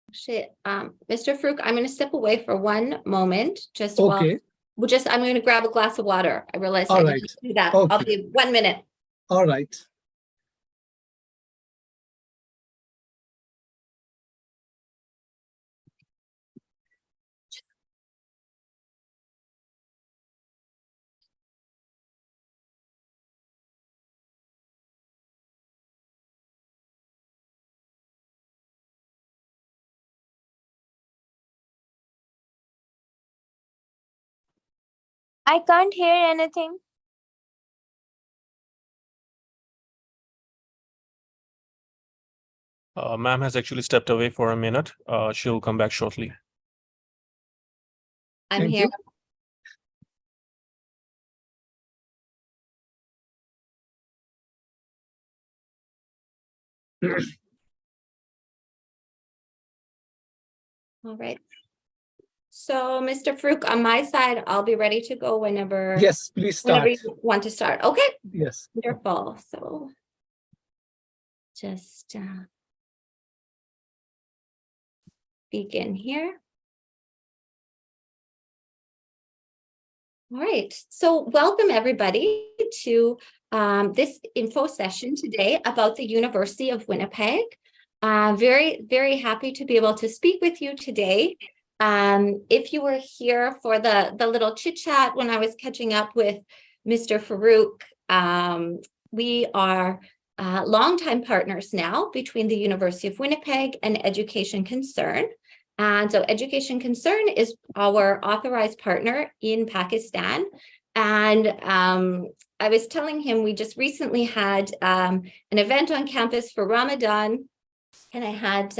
Actually, Mr. Farouk, I'm going to step away for one moment. Just while Okay. I'm going to grab a glass of water. I realized All I right. didn't do that. Okay. I'll be 1 minute. All right. I can't hear anything. Ma'am has actually stepped away for a minute. She'll come back shortly. I'm Thank here. you. All right. So, Mr. Farouk, on my side, I'll be ready to go whenever, Yes, please start. whenever you want to start. Okay. Yes. Wonderful. So just begin here. All right. So welcome everybody to this info session today about the University of Winnipeg. Very, very happy to be able to speak with you today. If you were here for the little chit chat when I was catching up with Mr. Farouk, we are longtime partners now between the University of Winnipeg and Education Concern. And so Education Concern is our authorized partner in Pakistan. And I was telling him we just recently had an event on campus for Ramadan. And I had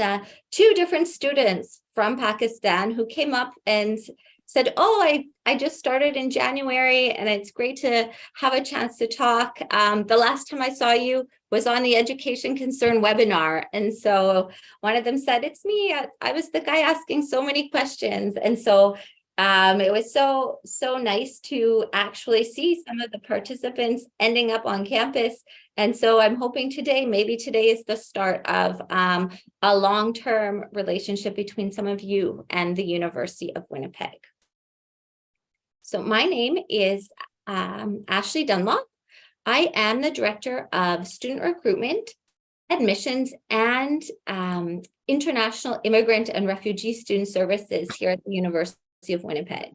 two different students from Pakistan who came up and said, oh, I just started in January and it's great to have a chance to talk. The last time I saw you was on the Education Concern webinar. And so one of them said, it's me. I was the guy asking so many questions. And so it was so nice to actually see some of the participants ending up on campus. And so I'm hoping maybe today is the start of a long-term relationship between some of you and the University of Winnipeg. So my name is Ashley Dunlop. I am the Director of Student Recruitment, Admissions, and International Immigrant and Refugee Student Services here at the University of Winnipeg.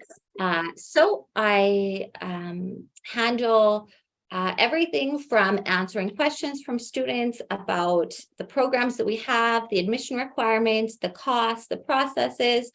So I handle everything from answering questions from students about the programs that we have, the admission requirements, the costs, the processes,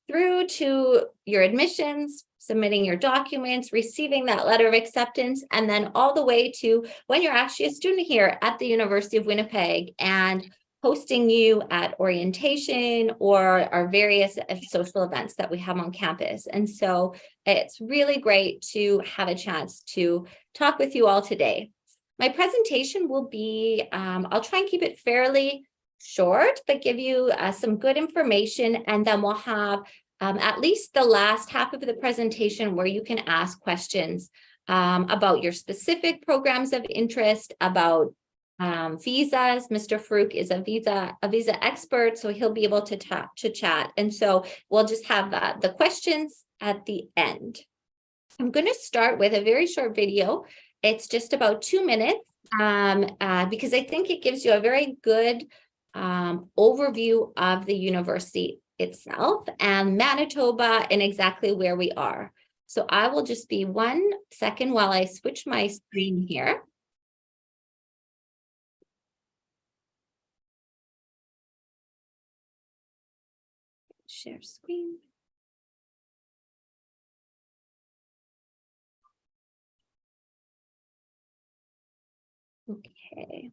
through to your admissions, submitting your documents, receiving that letter of acceptance, and then all the way to when you're actually a student here at the University of Winnipeg and hosting you at orientation or our various social events that we have on campus. And so it's really great to have a chance to talk with you all today. My presentation will be, I'll try and keep it fairly short, but give you some good information, and then we'll have at least the last half of the presentation where you can ask questions about your specific programs of interest, about visas. Mr. Farouk is a visa expert, so he'll be able to chat. And so we'll just have the questions at the end. I'm going to start with a very short video. It's just about 2 minutes because I think it gives you a very good overview of the university itself and Manitoba and exactly where we are. So I will just be 1 second while I switch my screen here. Share screen. Okay.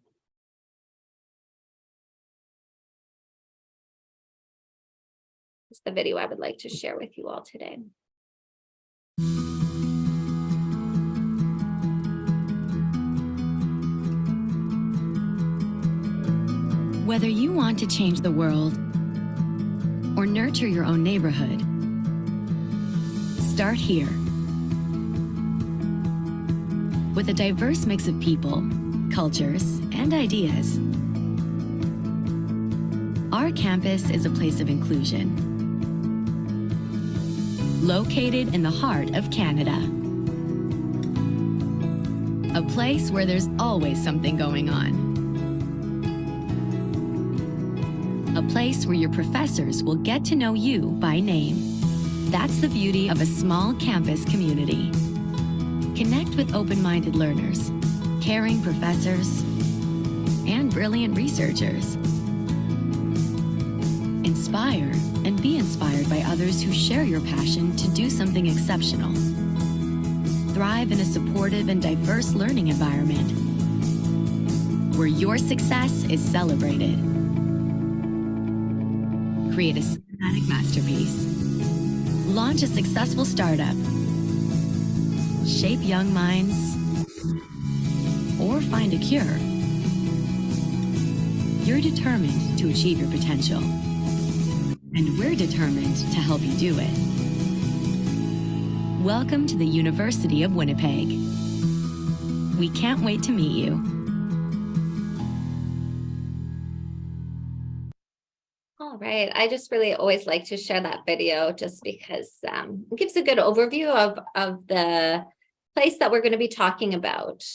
This is the video I would like to share with you all today. Whether you want to change the world or nurture your own neighborhood, start here. With a diverse mix of people, cultures, and ideas, our Our campus is a place of inclusion, located in the heart of Canada. A place where there's always something going on. A place where your professors will get to know you by name. That's the beauty of a small campus community. Connect with open-minded learners, caring professors, and brilliant researchers. Inspire and be inspired by others who share your passion to do something exceptional. Thrive in a supportive and diverse learning environment where your success is celebrated. Create a cinematic masterpiece. Launch a successful startup. Shape young minds. Or find a cure. You're determined to achieve your potential. And we're determined to help you do it. Welcome to the University of Winnipeg. We can't wait to meet you. All right. I just really always like to share that video just because it gives a good overview of the place that we're going to be talking about.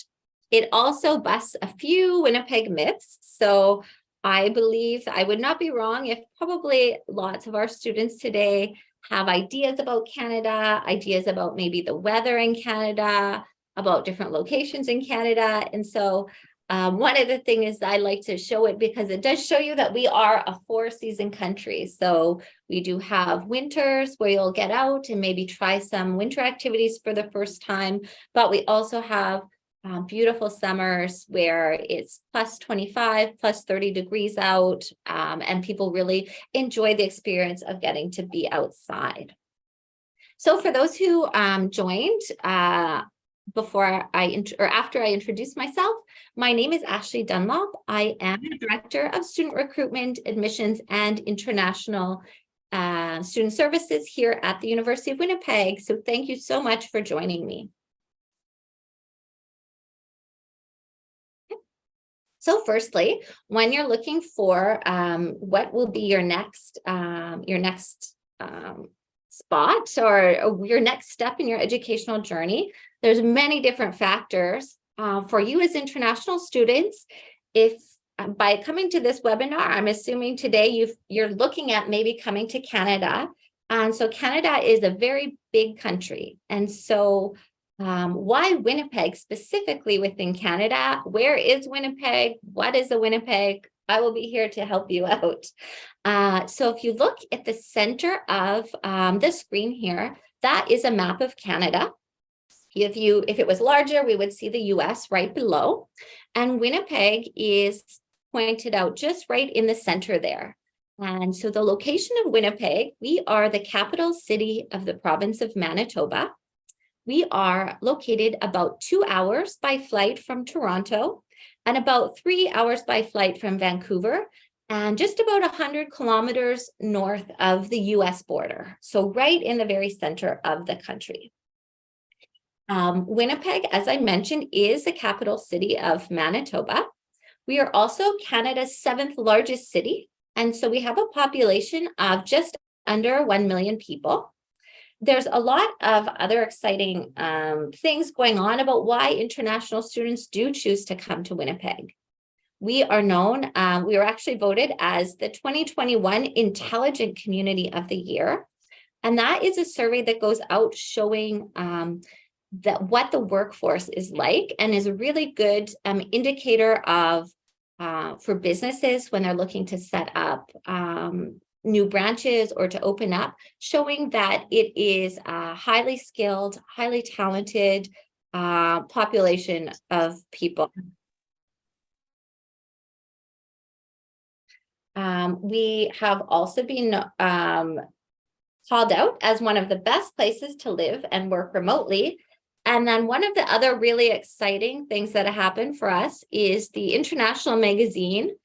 It also busts a few Winnipeg myths. So I believe I would not be wrong if probably lots of our students today have ideas about Canada, ideas about maybe the weather in Canada, about different locations in Canada. And so one of the things is I like to show it because it does show you that we are a 4-season country. So we do have winters where you'll get out and maybe try some winter activities for the first time, but we also have beautiful summers where it's plus 25, plus 30 degrees out, and people really enjoy the experience of getting to be outside. So for those who joined after I introduce myself, my name is Ashley Dunlop. I am the Director of Student Recruitment, Admissions, and International Student Services here at the University of Winnipeg. So thank you so much for joining me. So firstly, when you're looking for what will be your next spot or your next step in your educational journey, there's many different factors for you as international students. If by coming to this webinar, I'm assuming today you're looking at maybe coming to Canada. And so Canada is a very big country. And so why Winnipeg specifically within Canada? Where is Winnipeg? What is a Winnipeg? I will be here to help you out. So if you look at the center of the screen here, that is a map of Canada. If it was larger, we would see the US right below. And Winnipeg is pointed out just right in the center there. And so the location of Winnipeg, we are the capital city of the province of Manitoba. We are located about 2 hours by flight from Toronto and about 3 hours by flight from Vancouver and just about 100 kilometers north of the US border. So right in the very center of the country. Winnipeg, as I mentioned, is the capital city of Manitoba. We are also Canada's 7th largest city. And so we have a population of just under 1 million people. There's a lot of other exciting things going on about why international students do choose to come to Winnipeg. We are known, we were actually voted as the 2021 Intelligent Community of the Year. And that is a survey that goes out showing that what the workforce is like and is a really good indicator of for businesses when they're looking to set up new branches or to open up, showing that it is a highly skilled, highly talented population of people. We have also been called out as one of the best places to live and work remotely. And then one of the other really exciting things that happened for us is the international magazine,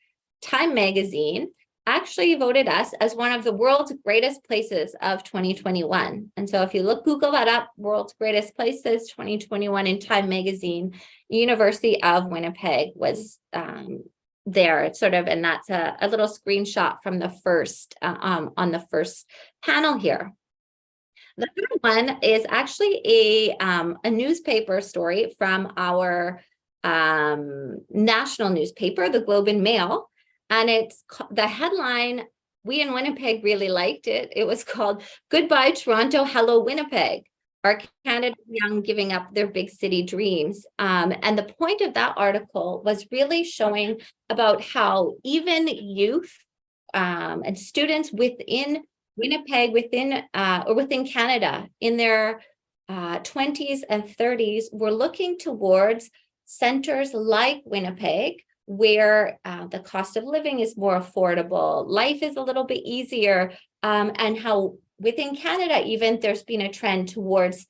Time Magazine, actually voted us as one of the world's greatest places of 2021. And so if you Google that up, world's greatest places 2021 in Time Magazine, University of Winnipeg was there. It's sort of, and that's a little screenshot from the first on the first panel here. The other one is actually a newspaper story from our national newspaper, the Globe and Mail, and it's the headline. We in Winnipeg really liked it. It was called "Goodbye Toronto, Hello Winnipeg. Are Canada young giving up their big city dreams?" And the point of that article was really showing about how even youth and students within Winnipeg, within Canada, in their 20s and 30s, were looking towards centers like Winnipeg, where the cost of living is more affordable, life is a little bit easier, and how within Canada, even there's been a trend towards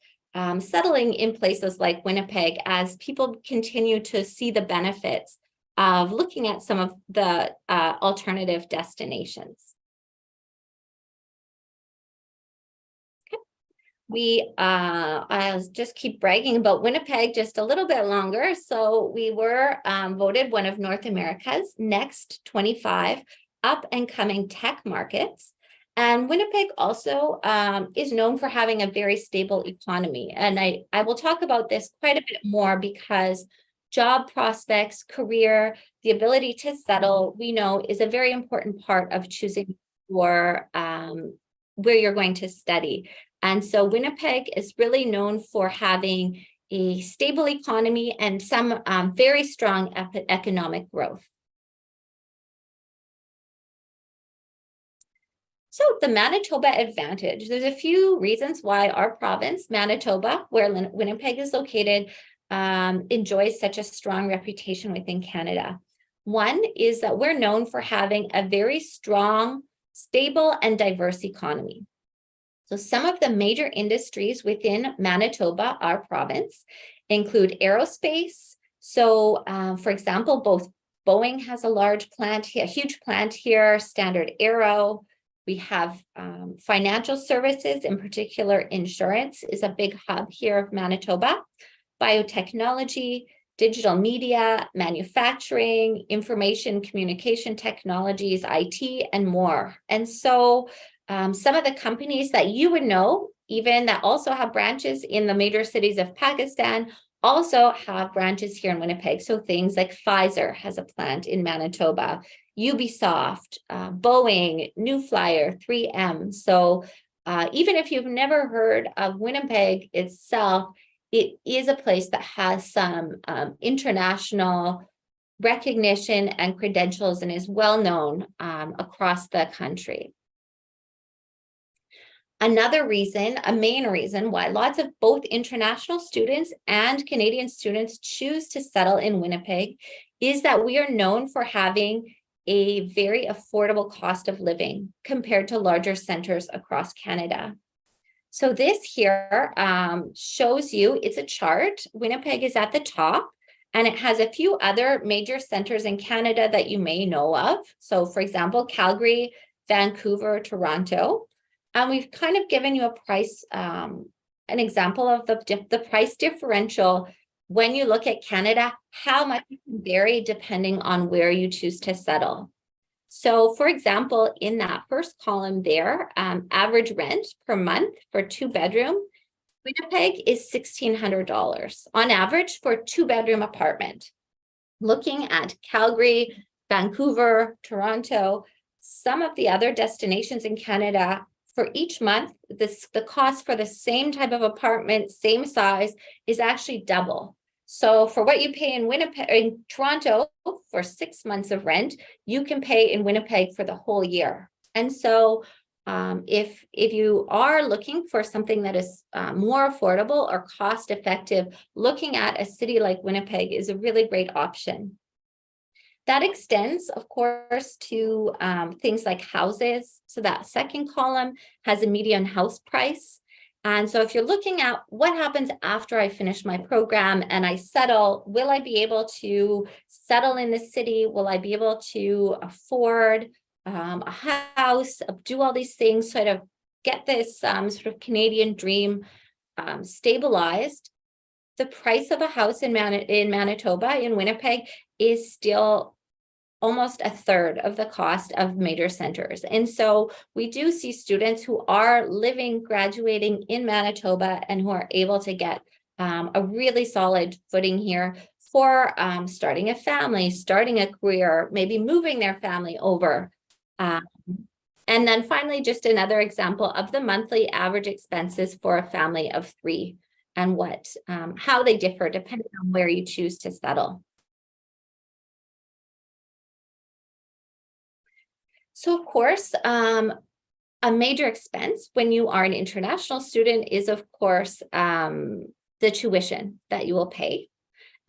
settling in places like Winnipeg as people continue to see the benefits of looking at some of the alternative destinations. I'll just keep bragging about Winnipeg just a little bit longer. So we were voted one of North America's next 25 up and coming tech markets. And Winnipeg also is known for having a very stable economy. And I will talk about this quite a bit more because job prospects, career, the ability to settle, we know is a very important part of choosing where you're going to study. And so Winnipeg is really known for having a stable economy and some very strong economic growth. So the Manitoba advantage, there's a few reasons why our province, Manitoba, where Winnipeg is located, enjoys such a strong reputation within Canada. One is that we're known for having a very strong, stable, and diverse economy. So some of the major industries within Manitoba, our province, include aerospace. So for example, both Boeing has a large plant here, a huge plant here, Standard Aero. We have financial services, in particular insurance is a big hub here of Manitoba, biotechnology, digital media, manufacturing, information communication technologies, IT, and more. And so some of the companies that you would know, even that also have branches in the major cities of Pakistan, also have branches here in Winnipeg. So things like Pfizer has a plant in Manitoba, Ubisoft, Boeing, New Flyer, 3M. So even if you've never heard of Winnipeg itself, it is a place that has some international recognition and credentials and is well known across the country. Another reason, a main reason why lots of both international students and Canadian students choose to settle in Winnipeg is that we are known for having a very affordable cost of living compared to larger centers across Canada. So this here shows you, it's a chart. Winnipeg is at the top, and it has a few other major centers in Canada that you may know of. So for example, Calgary, Vancouver, Toronto. And we've kind of given you a price, an example of the price differential when you look at Canada, how much it can vary depending on where you choose to settle. So for example, in that first column there, average rent per month for 2-bedroom, Winnipeg is $1,600 on average for a 2-bedroom apartment. Looking at Calgary, Vancouver, Toronto, some of the other destinations in Canada, for each month, the cost for the same type of apartment, same size, is actually double. So for what you pay in Winnipeg, in Toronto, for 6 months of rent, you can pay in Winnipeg for the whole year. And so if you are looking for something that is more affordable or cost effective, looking at a city like Winnipeg is a really great option. That extends, of course, to things like houses. So that second column has a median house price. And so if you're looking at what happens after I finish my program and I settle, will I be able to settle in the city? Will I be able to afford a house, do all these things, sort of get this sort of Canadian dream stabilized? The price of a house in Manitoba, in Winnipeg, is still almost a third of the cost of major centers. And so we do see students who are living, graduating in Manitoba and who are able to get a really solid footing here for starting a family, starting a career, maybe moving their family over. And then finally, just another example of the monthly average expenses for a family of 3 and how they differ depending on where you choose to settle. So of course, a major expense when you are an international student is of course the tuition that you will pay.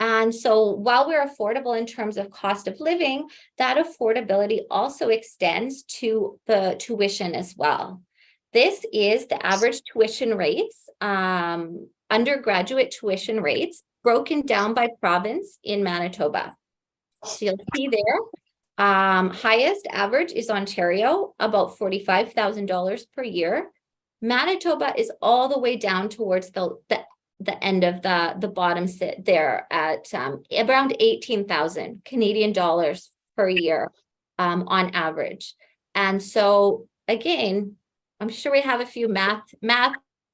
And so while we're affordable in terms of cost of living, that affordability also extends to the tuition as well. This is the average tuition rates, undergraduate tuition rates, broken down by province in Manitoba. So you'll see there, highest average is Ontario, about $45,000 per year. Manitoba is all the way down towards the end of the bottom sit there at around 18,000 Canadian dollars per year on average. And so again, I'm sure we have a few math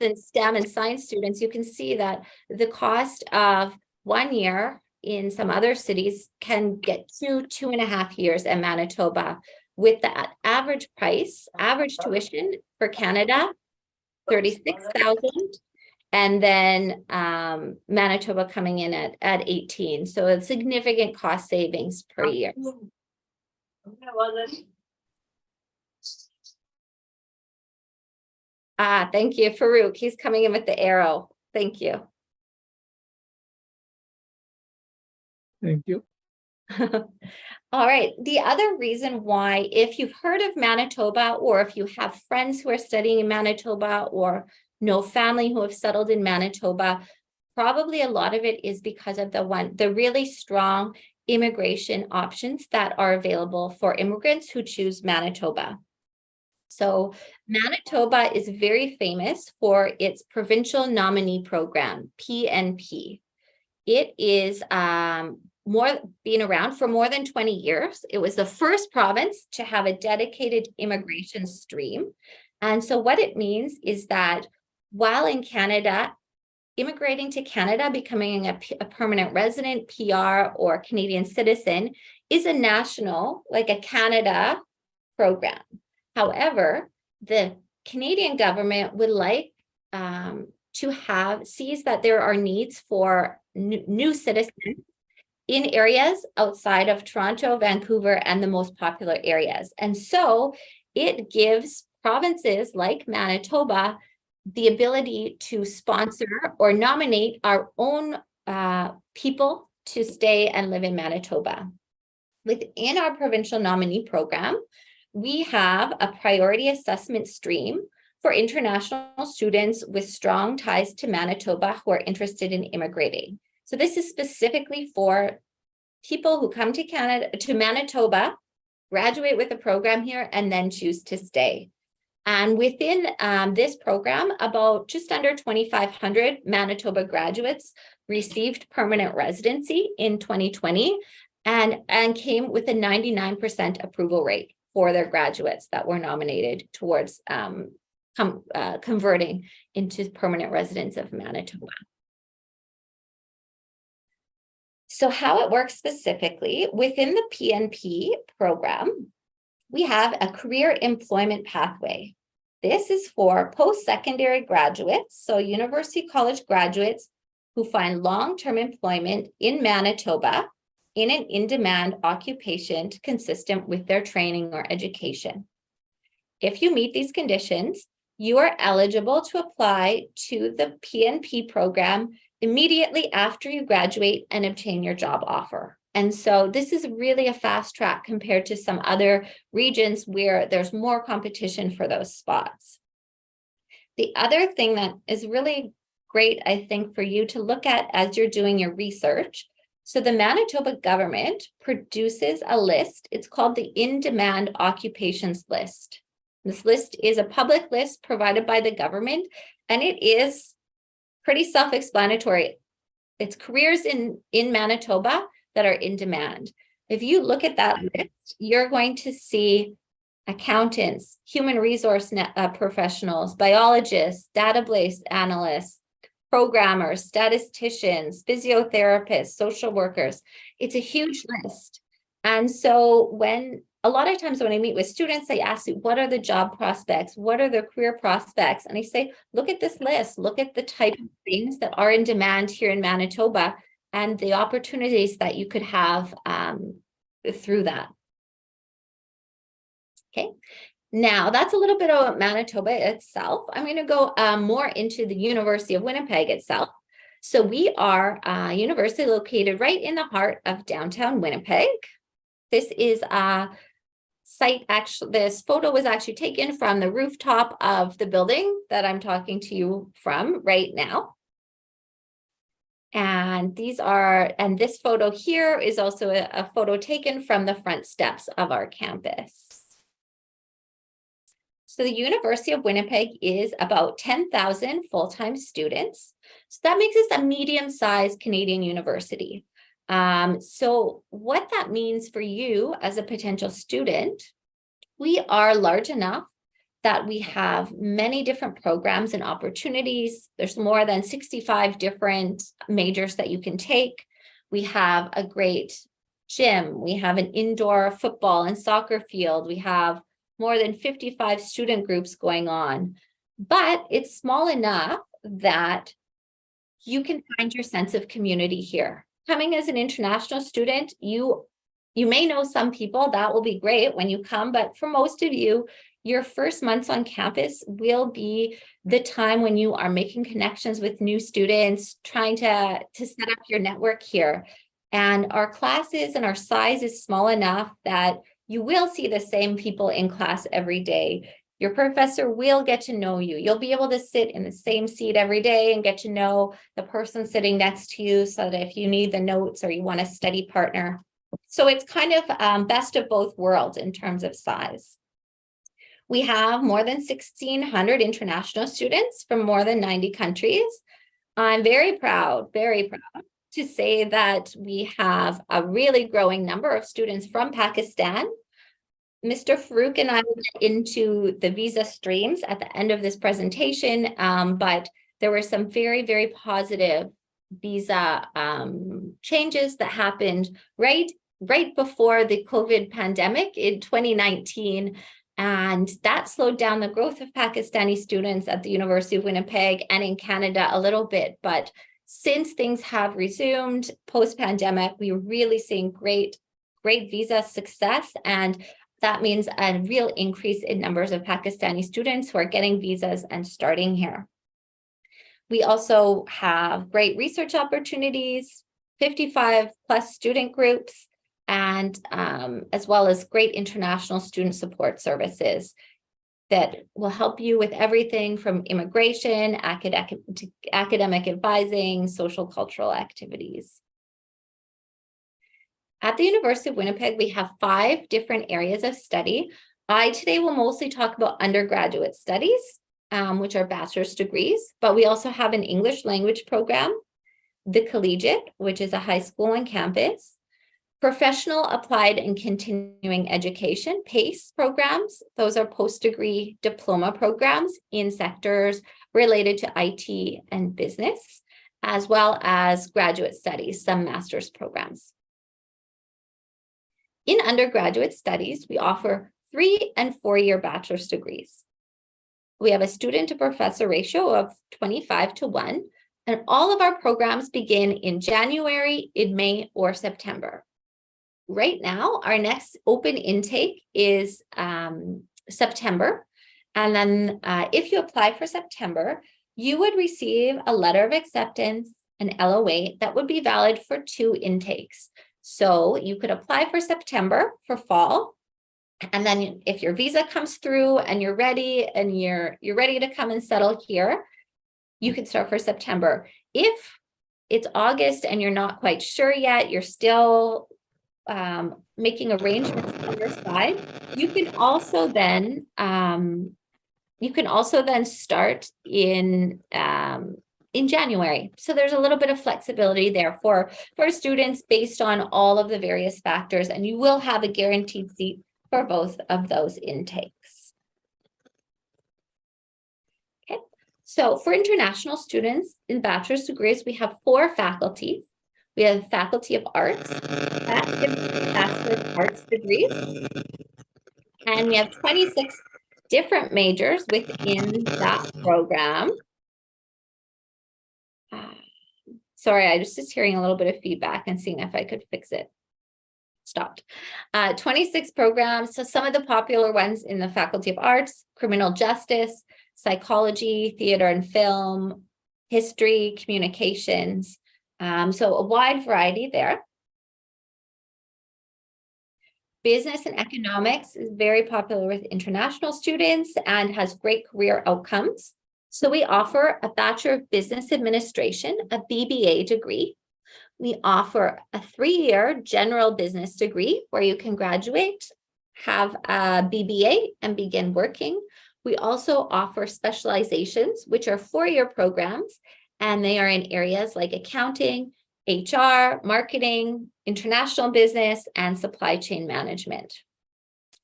and STEM and science students. You can see that the cost of 1 year in some other cities can get 2.5 years in Manitoba, with that average tuition for Canada, 36,000. And then Manitoba coming in at 18. So a significant cost savings per year. Thank you, Farouk. He's coming in with the arrow. Thank you. Thank you. All right. The other reason why, if you've heard of Manitoba, or if you have friends who are studying in Manitoba, or know family who have settled in Manitoba, probably a lot of it is because of the really strong immigration options that are available for immigrants who choose Manitoba. So Manitoba is very famous for its provincial nominee program, PNP. It is been around for more than 20 years. It was the first province to have a dedicated immigration stream. And so what it means is that while in Canada, immigrating to Canada, becoming a permanent resident, PR, or Canadian citizen is a national, like a Canada program. However, the Canadian government would like sees that there are needs for new citizens in areas outside of Toronto, Vancouver, and the most popular areas. And so it gives provinces like Manitoba the ability to sponsor or nominate our own people to stay and live in Manitoba. Within our provincial nominee program, we have a priority assessment stream for international students with strong ties to Manitoba who are interested in immigrating. So this is specifically for people who come to Manitoba, graduate with the program here, and then choose to stay. And within this program, about just under 2,500 Manitoba graduates received permanent residency in 2020 and came with a 99% approval rate for their graduates that were nominated towards converting into permanent residents of Manitoba. So how it works specifically, within the PNP program, we have a career employment pathway. This is for post-secondary graduates, so university college graduates who find long-term employment in Manitoba in an in-demand occupation consistent with their training or education. If you meet these conditions, you are eligible to apply to the PNP program immediately after you graduate and obtain your job offer. And so this is really a fast track compared to some other regions where there's more competition for those spots. The other thing that is really great, I think, for you to look at as you're doing your research. So the Manitoba government produces a list. It's called the In-Demand Occupations List. This list is a public list provided by the government, and it is pretty self-explanatory. It's careers in Manitoba that are in demand. If you look at that list, you're going to see accountants, human resource professionals, biologists, database analysts, programmers, statisticians, physiotherapists, social workers. It's a huge list. And so a lot of times when I meet with students, I ask you, what are the job prospects? What are the career prospects? And I say, look at this list, look at the type of things that are in demand here in Manitoba and the opportunities that you could have through that. Okay, now that's a little bit about Manitoba itself. I'm going to go more into the University of Winnipeg itself. So we are a university located right in the heart of downtown Winnipeg. This is a site, actually, this photo was actually taken from the rooftop of the building that I'm talking to you from right now. And this photo here is also a photo taken from the front steps of our campus. So the University of Winnipeg is about 10,000 full-time students. So that makes us a medium-sized Canadian university. So what that means for you as a potential student, we are large enough that we have many different programs and opportunities. There's more than 65 different majors that you can take. We have a great gym. We have an indoor football and soccer field. We have more than 55 student groups going on, but it's small enough that you can find your sense of community here. Coming as an international student, you may know some people. That will be great when you come, but for most of you, your first months on campus will be the time when you are making connections with new students, trying to set up your network here. And our classes and our size is small enough that you will see the same people in class every day. Your professor will get to know you. You'll be able to sit in the same seat every day and get to know the person sitting next to you so that if you need the notes or you want a study partner. So it's kind of best of both worlds in terms of size. We have more than 1,600 international students from more than 90 countries. I'm very proud to say that we have a really growing number of students from Pakistan. Mr. Farouk and I will get into the visa streams at the end of this presentation, but there were some very, very positive visa changes that happened right before the COVID pandemic in 2019. And that slowed down the growth of Pakistani students at the University of Winnipeg and in Canada a little bit. But since things have resumed post-pandemic, we're really seeing great visa success. And that means a real increase in numbers of Pakistani students who are getting visas and starting here. We also have great research opportunities, 55 plus student groups, and as well as great international student support services that will help you with everything from immigration, academic advising, social cultural activities. At the University of Winnipeg, we have 5 different areas of study. I today will mostly talk about undergraduate studies, which are bachelor's degrees, but we also have an English language program, the collegiate, which is a high school on campus, professional, applied, and continuing education, PACE programs. Those are post-degree diploma programs in sectors related to IT and business, as well as graduate studies, some master's programs. In undergraduate studies, we offer 3- and 4-year bachelor's degrees. We have a student to professor ratio of 25:1, and all of our programs begin in January, in May, or September. Right now, our next open intake is September. And then if you apply for September, you would receive a letter of acceptance, an LOA, that would be valid for 2 intakes. So you could apply for September for fall. And then if your visa comes through and you're ready and you're ready to come and settle here, you can start for September. If it's August and you're not quite sure yet, you're still making arrangements on your side, you can also then start in in January. So there's a little bit of flexibility there for students based on all of the various factors, and you will have a guaranteed seat for both of those intakes. Okay, so for international students in bachelor's degrees, we have 4 faculties. We have Faculty of Arts, that gives Bachelor of Arts degrees, and we have 26 different majors within that program. Sorry, I was just hearing a little bit of feedback and seeing if I could fix it. Stopped. 26 programs. So some of the popular ones in the Faculty of Arts: criminal justice, psychology, theater and film, history, communications. So a wide variety there. Business and economics is very popular with international students and has great career outcomes. So we offer a Bachelor of Business Administration, a BBA degree. We offer a 3-year general business degree where you can graduate, have a BBA, and begin working. We also offer specializations, which are 4-year programs, and they are in areas like accounting, HR, marketing, international business, and supply chain management.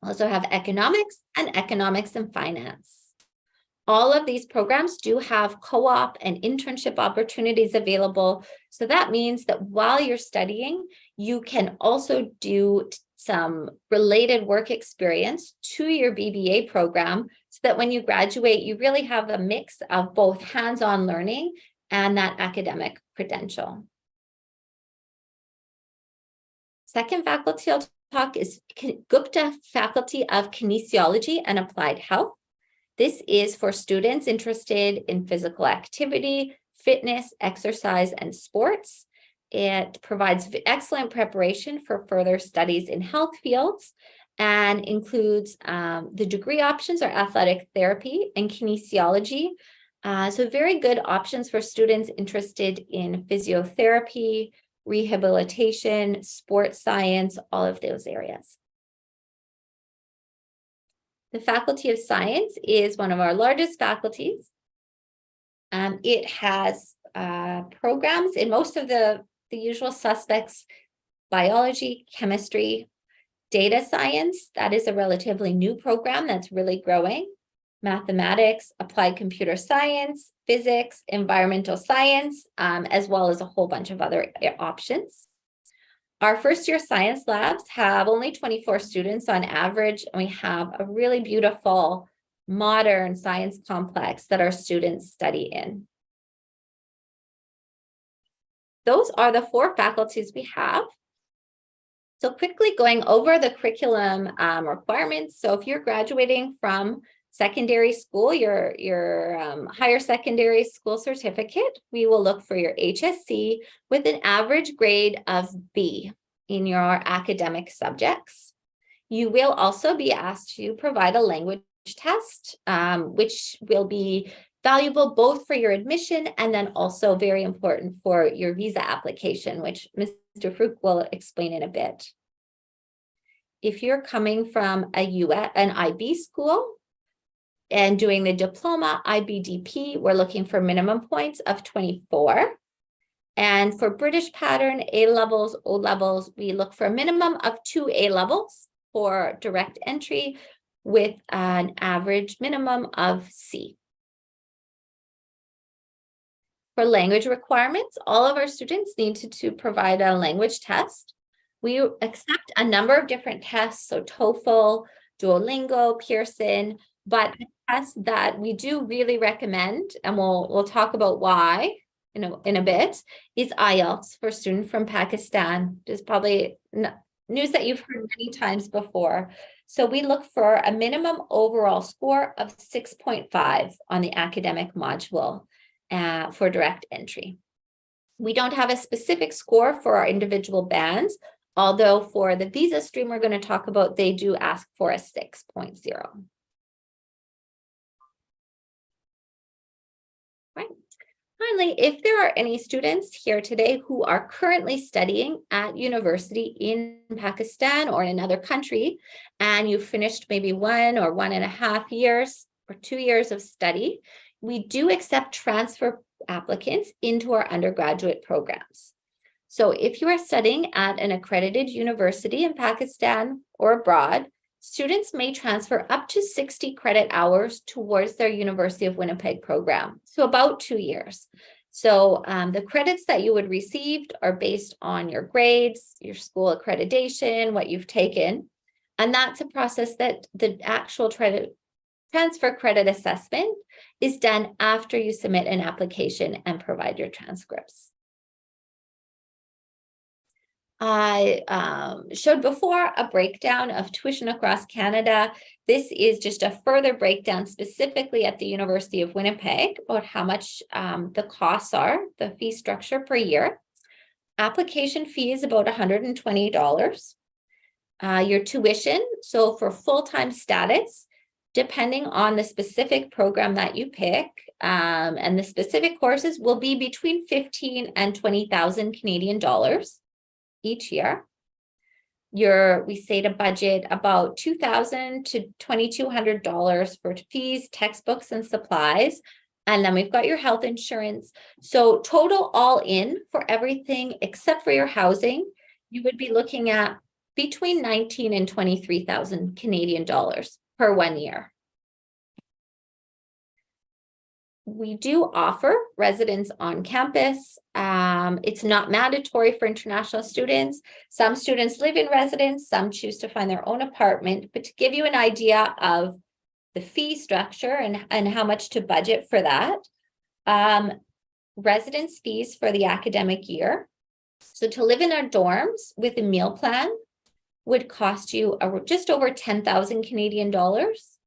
We also have economics and finance. All of these programs do have co-op and internship opportunities available. So that means that while you're studying, you can also do some related work experience to your BBA program so that when you graduate, you really have a mix of both hands-on learning and that academic credential. Second faculty I'll talk is Gupta Faculty of Kinesiology and Applied Health. This is for students interested in physical activity, fitness, exercise, and sports. It provides excellent preparation for further studies in health fields and includes the degree options are athletic therapy and kinesiology. So very good options for students interested in physiotherapy, rehabilitation, sports science, all of those areas. The Faculty of Science is one of our largest faculties. It has programs in most of the usual suspects: biology, chemistry, data science. That is a relatively new program that's really growing. Mathematics, applied computer science, physics, environmental science, as well as a whole bunch of other options. Our first-year science labs have only 24 students on average, and we have a really beautiful, modern science complex that our students study in. Those are the 4 faculties we have. So quickly going over the curriculum requirements. So if you're graduating from secondary school, your higher secondary school certificate, we will look for your HSC with an average grade of B in your academic subjects. You will also be asked to provide a language test, which will be valuable both for your admission and then also very important for your visa application, which Mr. Fruch will explain in a bit. If you're coming from an IB school and doing the diploma IBDP, we're looking for minimum points of 24. And for British pattern, A levels, O levels, we look for a minimum of 2 A levels for direct entry with an average minimum of C. For language requirements, all of our students need to provide a language test. We accept a number of different tests, so TOEFL, Duolingo, Pearson, but a test that we do really recommend, and we'll talk about why in a bit, is IELTS for students from Pakistan. It's probably news that you've heard many times before. So we look for a minimum overall score of 6.5 on the academic module for direct entry. We don't have a specific score for our individual bands, although for the visa stream we're going to talk about, they do ask for a 6.0. Right. Finally, if there are any students here today who are currently studying at university in Pakistan or in another country, and you've finished maybe 1 or 1.5 years or 2 years of study, we do accept transfer applicants into our undergraduate programs. So if you are studying at an accredited university in Pakistan or abroad, students may transfer up to 60 credit hours towards their University of Winnipeg program, so about 2 years. So the credits that you would receive are based on your grades, your school accreditation, what you've taken, and that's a process that the actual transfer credit assessment is done after you submit an application and provide your transcripts. I showed before a breakdown of tuition across Canada. This is just a further breakdown specifically at the University of Winnipeg about how much the costs are, the fee structure per year. Application fee is about $120. Your tuition, so for full-time status, depending on the specific program that you pick, and the specific courses will be between 15 and 20,000 Canadian dollars each year. We say to budget about $2,000 to $2,200 for fees, textbooks, and supplies. And then we've got your health insurance. So total all in for everything except for your housing, you would be looking at between 19 and 23,000 Canadian dollars per 1 year. We do offer residence on campus. It's not mandatory for international students. Some students live in residence, some choose to find their own apartment, but to give you an idea of the fee structure and how much to budget for that, residence fees for the academic year. So to live in our dorms with a meal plan would cost you just over 10,000 Canadian dollars.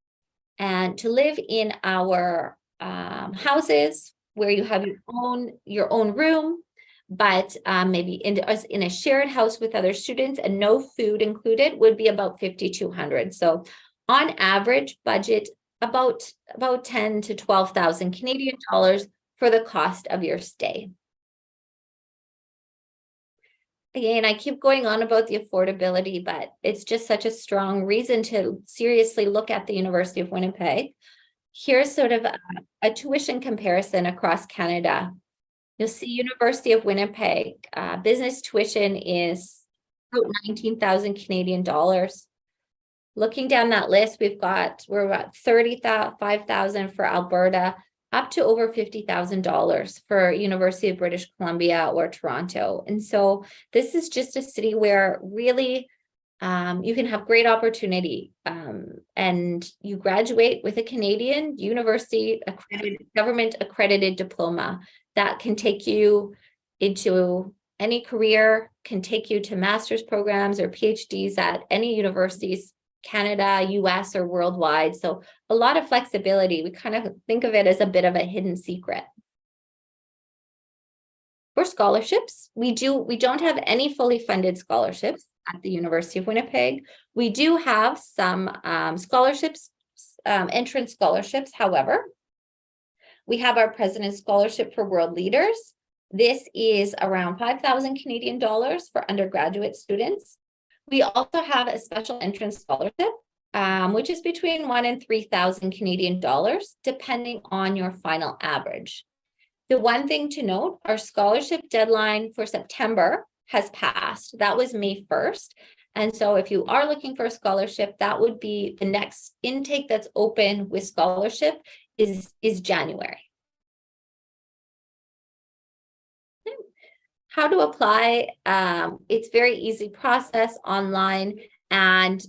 And to live in our houses where you have your own room, but maybe in a shared house with other students and no food included would be about 5,200. So on average, budget about 10 to 12,000 Canadian dollars for the cost of your stay. Again, I keep going on about the affordability, but it's just such a strong reason to seriously look at the University of Winnipeg. Here's sort of a tuition comparison across Canada. You'll see University of Winnipeg, business tuition is about 19,000 Canadian dollars. Looking down that list, we're at 35,000 for Alberta, up to over $50,000 for University of British Columbia or Toronto. And so this is just a city where really you can have great opportunity, and you graduate with a Canadian university government accredited diploma that can take you into any career, can take you to master's programs or PhDs at any universities, Canada, US, or worldwide. So a lot of flexibility. We kind of think of it as a bit of a hidden secret. For scholarships, we don't have any fully funded scholarships at the University of Winnipeg. We do have some scholarships, entrance scholarships. However, we have our President's Scholarship for World Leaders. This is around 5,000 Canadian dollars for undergraduate students. We also have a special entrance scholarship, which is between 1,000 and 3,000 Canadian dollars, depending on your final average. The one thing to note, our scholarship deadline for September has passed. That was May 1st. And so if you are looking for a scholarship, that would be the next intake that's open with scholarship is January. How to apply? It's very easy process online. And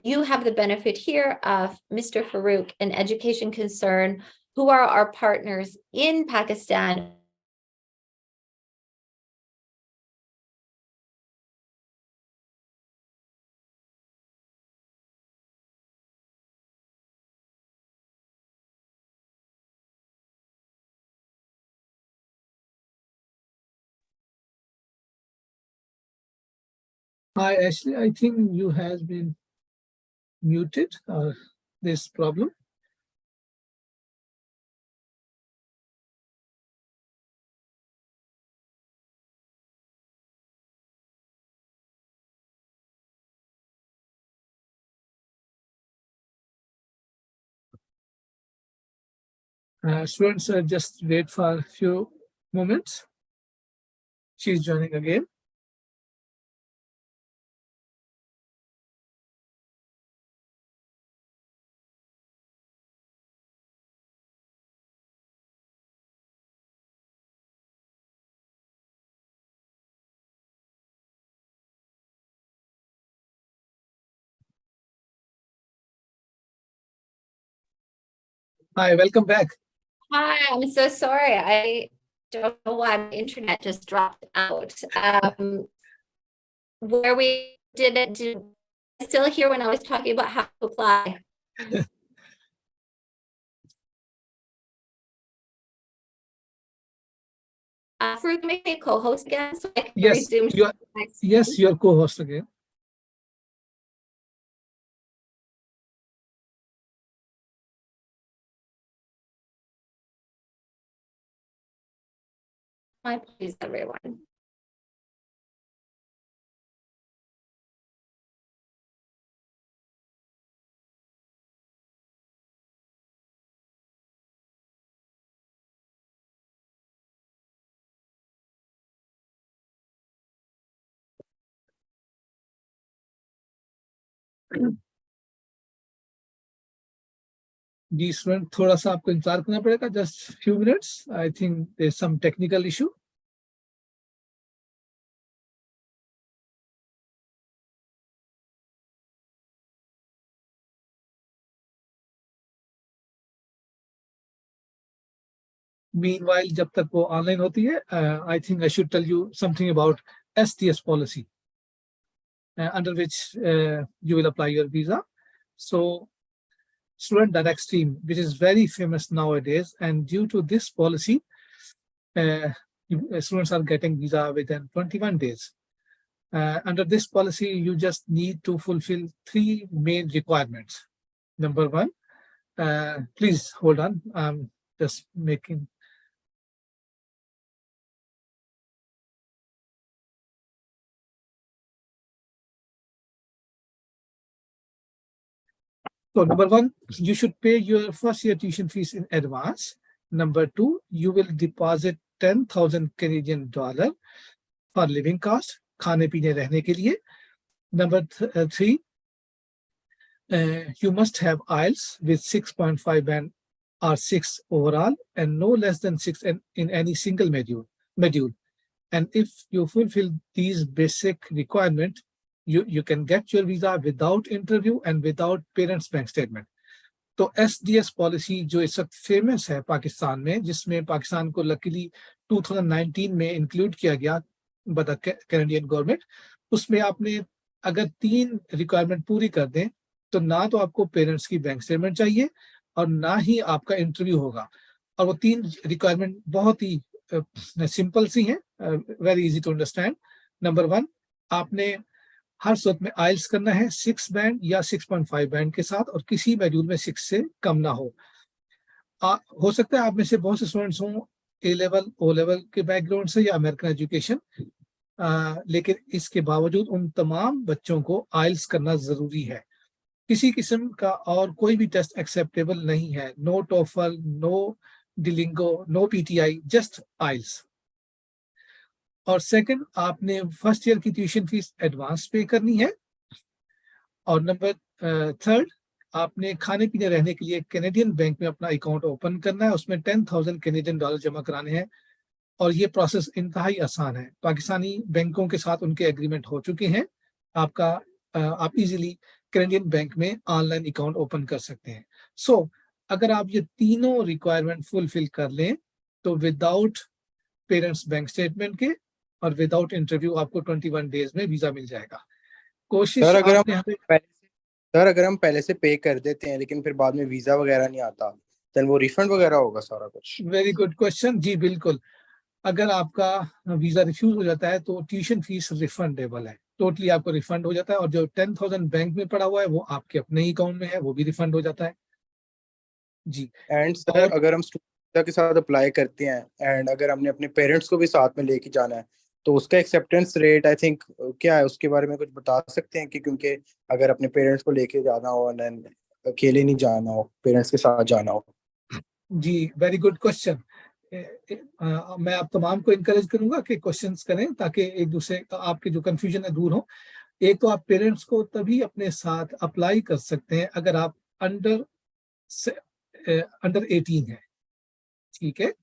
you have the benefit here of Mr. Farouk, an education concern, who are our partners in Pakistan. Hi, Ashley. I think you has been muted, this problem. Students, just wait for a few moments. She's joining again. Hi, welcome back. Hi, I'm so sorry. I don't know why my internet just dropped out. Where we did it, did I still hear when I was talking about how to apply? Farouk, make me a co-host again so I can Yes, resume. yes, your co-host again. My apologies, everyone. जी student, थोड़ा सा आपको इंतजार करना पड़ेगा, just few minutes. I think there is some technical issue. Meanwhile, जब तक वो ऑनलाइन होती है, I think I should tell you something about STS policy, under which you will apply your visa. So, student direct stream, which is very famous nowadays, and due to this policy, students are getting visa within 21 days. Under this policy, you just need to fulfill 3 main requirements. Number 1, please hold on. I'm just making. So number 1, you should pay your first year tuition fees in advance. Number 2, you will deposit 10,000 Canadian dollar for living cost, खाने पीने रहने के लिए. Number 3, you must have IELTS with 6.5 band or 6 overall and no less than 6 in any single module. And if you fulfill these basic requirements, you can get your visa without interview and without parents' bank statement. तो SDS policy जो इस वक्त famous है पाकिस्तान में, जिसमें पाकिस्तान को luckily 2019 में include किया गया बाय द कैनेडियन गवर्नमेंट, उसमें आपने अगर 3 रिक्वायरमेंट पूरी कर दें तो ना तो आपको पेरेंट्स की बैंक स्टेटमेंट चाहिए और ना ही आपका इंटरव्यू होगा. और वो 3 रिक्वायरमेंट बहुत ही सिंपल सी हैं, very easy to understand. Number 1, आपने हर सूरत में आइल्स करना है 6 बैंड या 6.5 बैंड के साथ और किसी मॉड्यूल में 6 से कम ना हो. हो सकता है आप में से बहुत से स्टूडेंट्स हों ए लेवल ओ लेवल के बैकग्राउंड से या अमेरिकन एजुकेशन, लेकिन इसके बावजूद उन तमाम बच्चों को आइल्स करना जरूरी है. किसी किस्म का और कोई भी टेस्ट एक्सेप्टेबल नहीं है. No TOEFL, no Duolingo, no PTE, just IELTS. और सेकंड, आपने फर्स्ट ईयर की ट्यूशन फीस एडवांस पे करनी है. और नंबर 3, आपने खाने पीने रहने के लिए कैनेडियन बैंक में अपना अकाउंट ओपन करना है. उसमें 10,000 कैनेडियन डॉलर जमा कराने हैं और ये प्रोसेस इंतहाई आसान है. पाकिस्तानी बैंकों के साथ उनके एग्रीमेंट हो चुके हैं. आप इजीली कैनेडियन बैंक में ऑनलाइन अकाउंट ओपन कर सकते हैं. सो अगर आप ये तीनों रिक्वायरमेंट फुलफिल कर लें तो विदाउट पेरेंट्स बैंक स्टेटमेंट के और विदाउट इंटरव्यू आपको 21 डेज में वीजा मिल जाएगा. कोशिश सर अगर हम पहले से पे कर देते हैं लेकिन फिर बाद में वीजा वगैरह नहीं आता, देन वो रिफंड वगैरह होगा सारा कुछ? Very good question. जी बिल्कुल, अगर आपका वीजा रिफ्यूज हो जाता है तो ट्यूशन फीस रिफंडेबल है, टोटली आपको रिफंड हो जाता है. और जो 10,000 बैंक में पड़ा हुआ है वो आपके अपने ही अकाउंट में है, वो भी रिफंड हो जाता है. जी. एंड सर अगर हम स्टूडेंट के साथ अप्लाई करते हैं एंड अगर हमने अपने पेरेंट्स को भी साथ में लेके जाना है तो उसका एक्सेप्टेंस रेट आई थिंक क्या है, उसके बारे में कुछ बता सकते हैं? कि क्योंकि अगर अपने पेरेंट्स को लेके जाना हो एंड अकेले नहीं जाना हो, पेरेंट्स के साथ जाना हो. जी, वेरी गुड क्वेश्चन। मैं आप तमाम को इनकरेज करूंगा कि क्वेश्चंस करें ताकि एक दूसरे आपके जो कंफ्यूजन है दूर हो। एक तो आप पेरेंट्स को तभी अपने साथ अप्लाई कर सकते हैं अगर आप अंडर 18 है, ठीक है।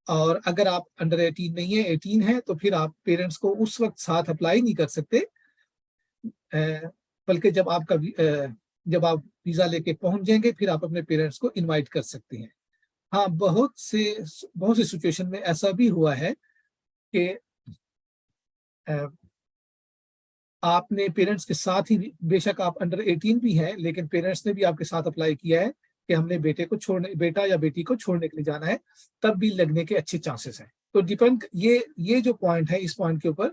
और अगर आप अंडर 18 नहीं है, 18 है, तो फिर आप पेरेंट्स को उस वक्त साथ अप्लाई नहीं कर सकते, बल्कि जब आप वीजा लेके पहुंच जाएंगे फिर आप अपने पेरेंट्स को इनवाइट कर सकते हैं। हाँ, बहुत से सिचुएशन में ऐसा भी हुआ है कि आपने पेरेंट्स के साथ ही, बेशक आप अंडर 18 भी हैं, लेकिन पेरेंट्स ने भी आपके साथ अप्लाई किया है कि हमने बेटा या बेटी को छोड़ने के लिए जाना है, तब भी लगने के अच्छे चांसेस हैं। तो डिपेंड, ये जो पॉइंट है, इस पॉइंट के ऊपर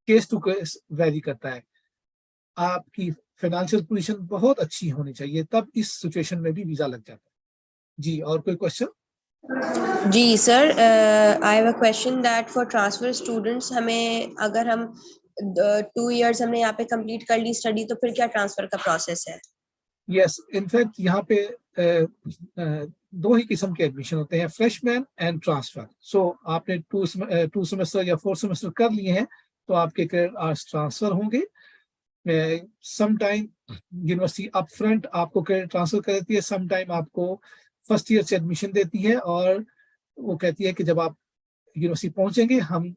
केस टू केस वेरी करता है। आपकी फाइनेंशियल पोजीशन बहुत अच्छी होनी चाहिए, तब इस सिचुएशन में भी वीजा लग जाता है। जी, और कोई क्वेश्चन? जी sir, I have a question that for transfer students, हमें अगर हम 2 इयर्स हमने यहाँ पे कंप्लीट कर ली स्टडी, तो फिर क्या ट्रांसफर का प्रोसेस है? यस, इनफैक्ट यहाँ पे दो ही किस्म के एडमिशन होते हैं, फ्रेशमैन एंड ट्रांसफर। सो आपने 2 सेमेस्टर या 4 सेमेस्टर कर लिए हैं तो आपके क्रेडिट आवर्स ट्रांसफर होंगे। Some time university up front आपको क्रेडिट ट्रांसफर कर देती है, सम टाइम आपको फर्स्ट ईयर से एडमिशन देती है और वो कहती है कि जब आप यूनिवर्सिटी पहुंचेंगे हम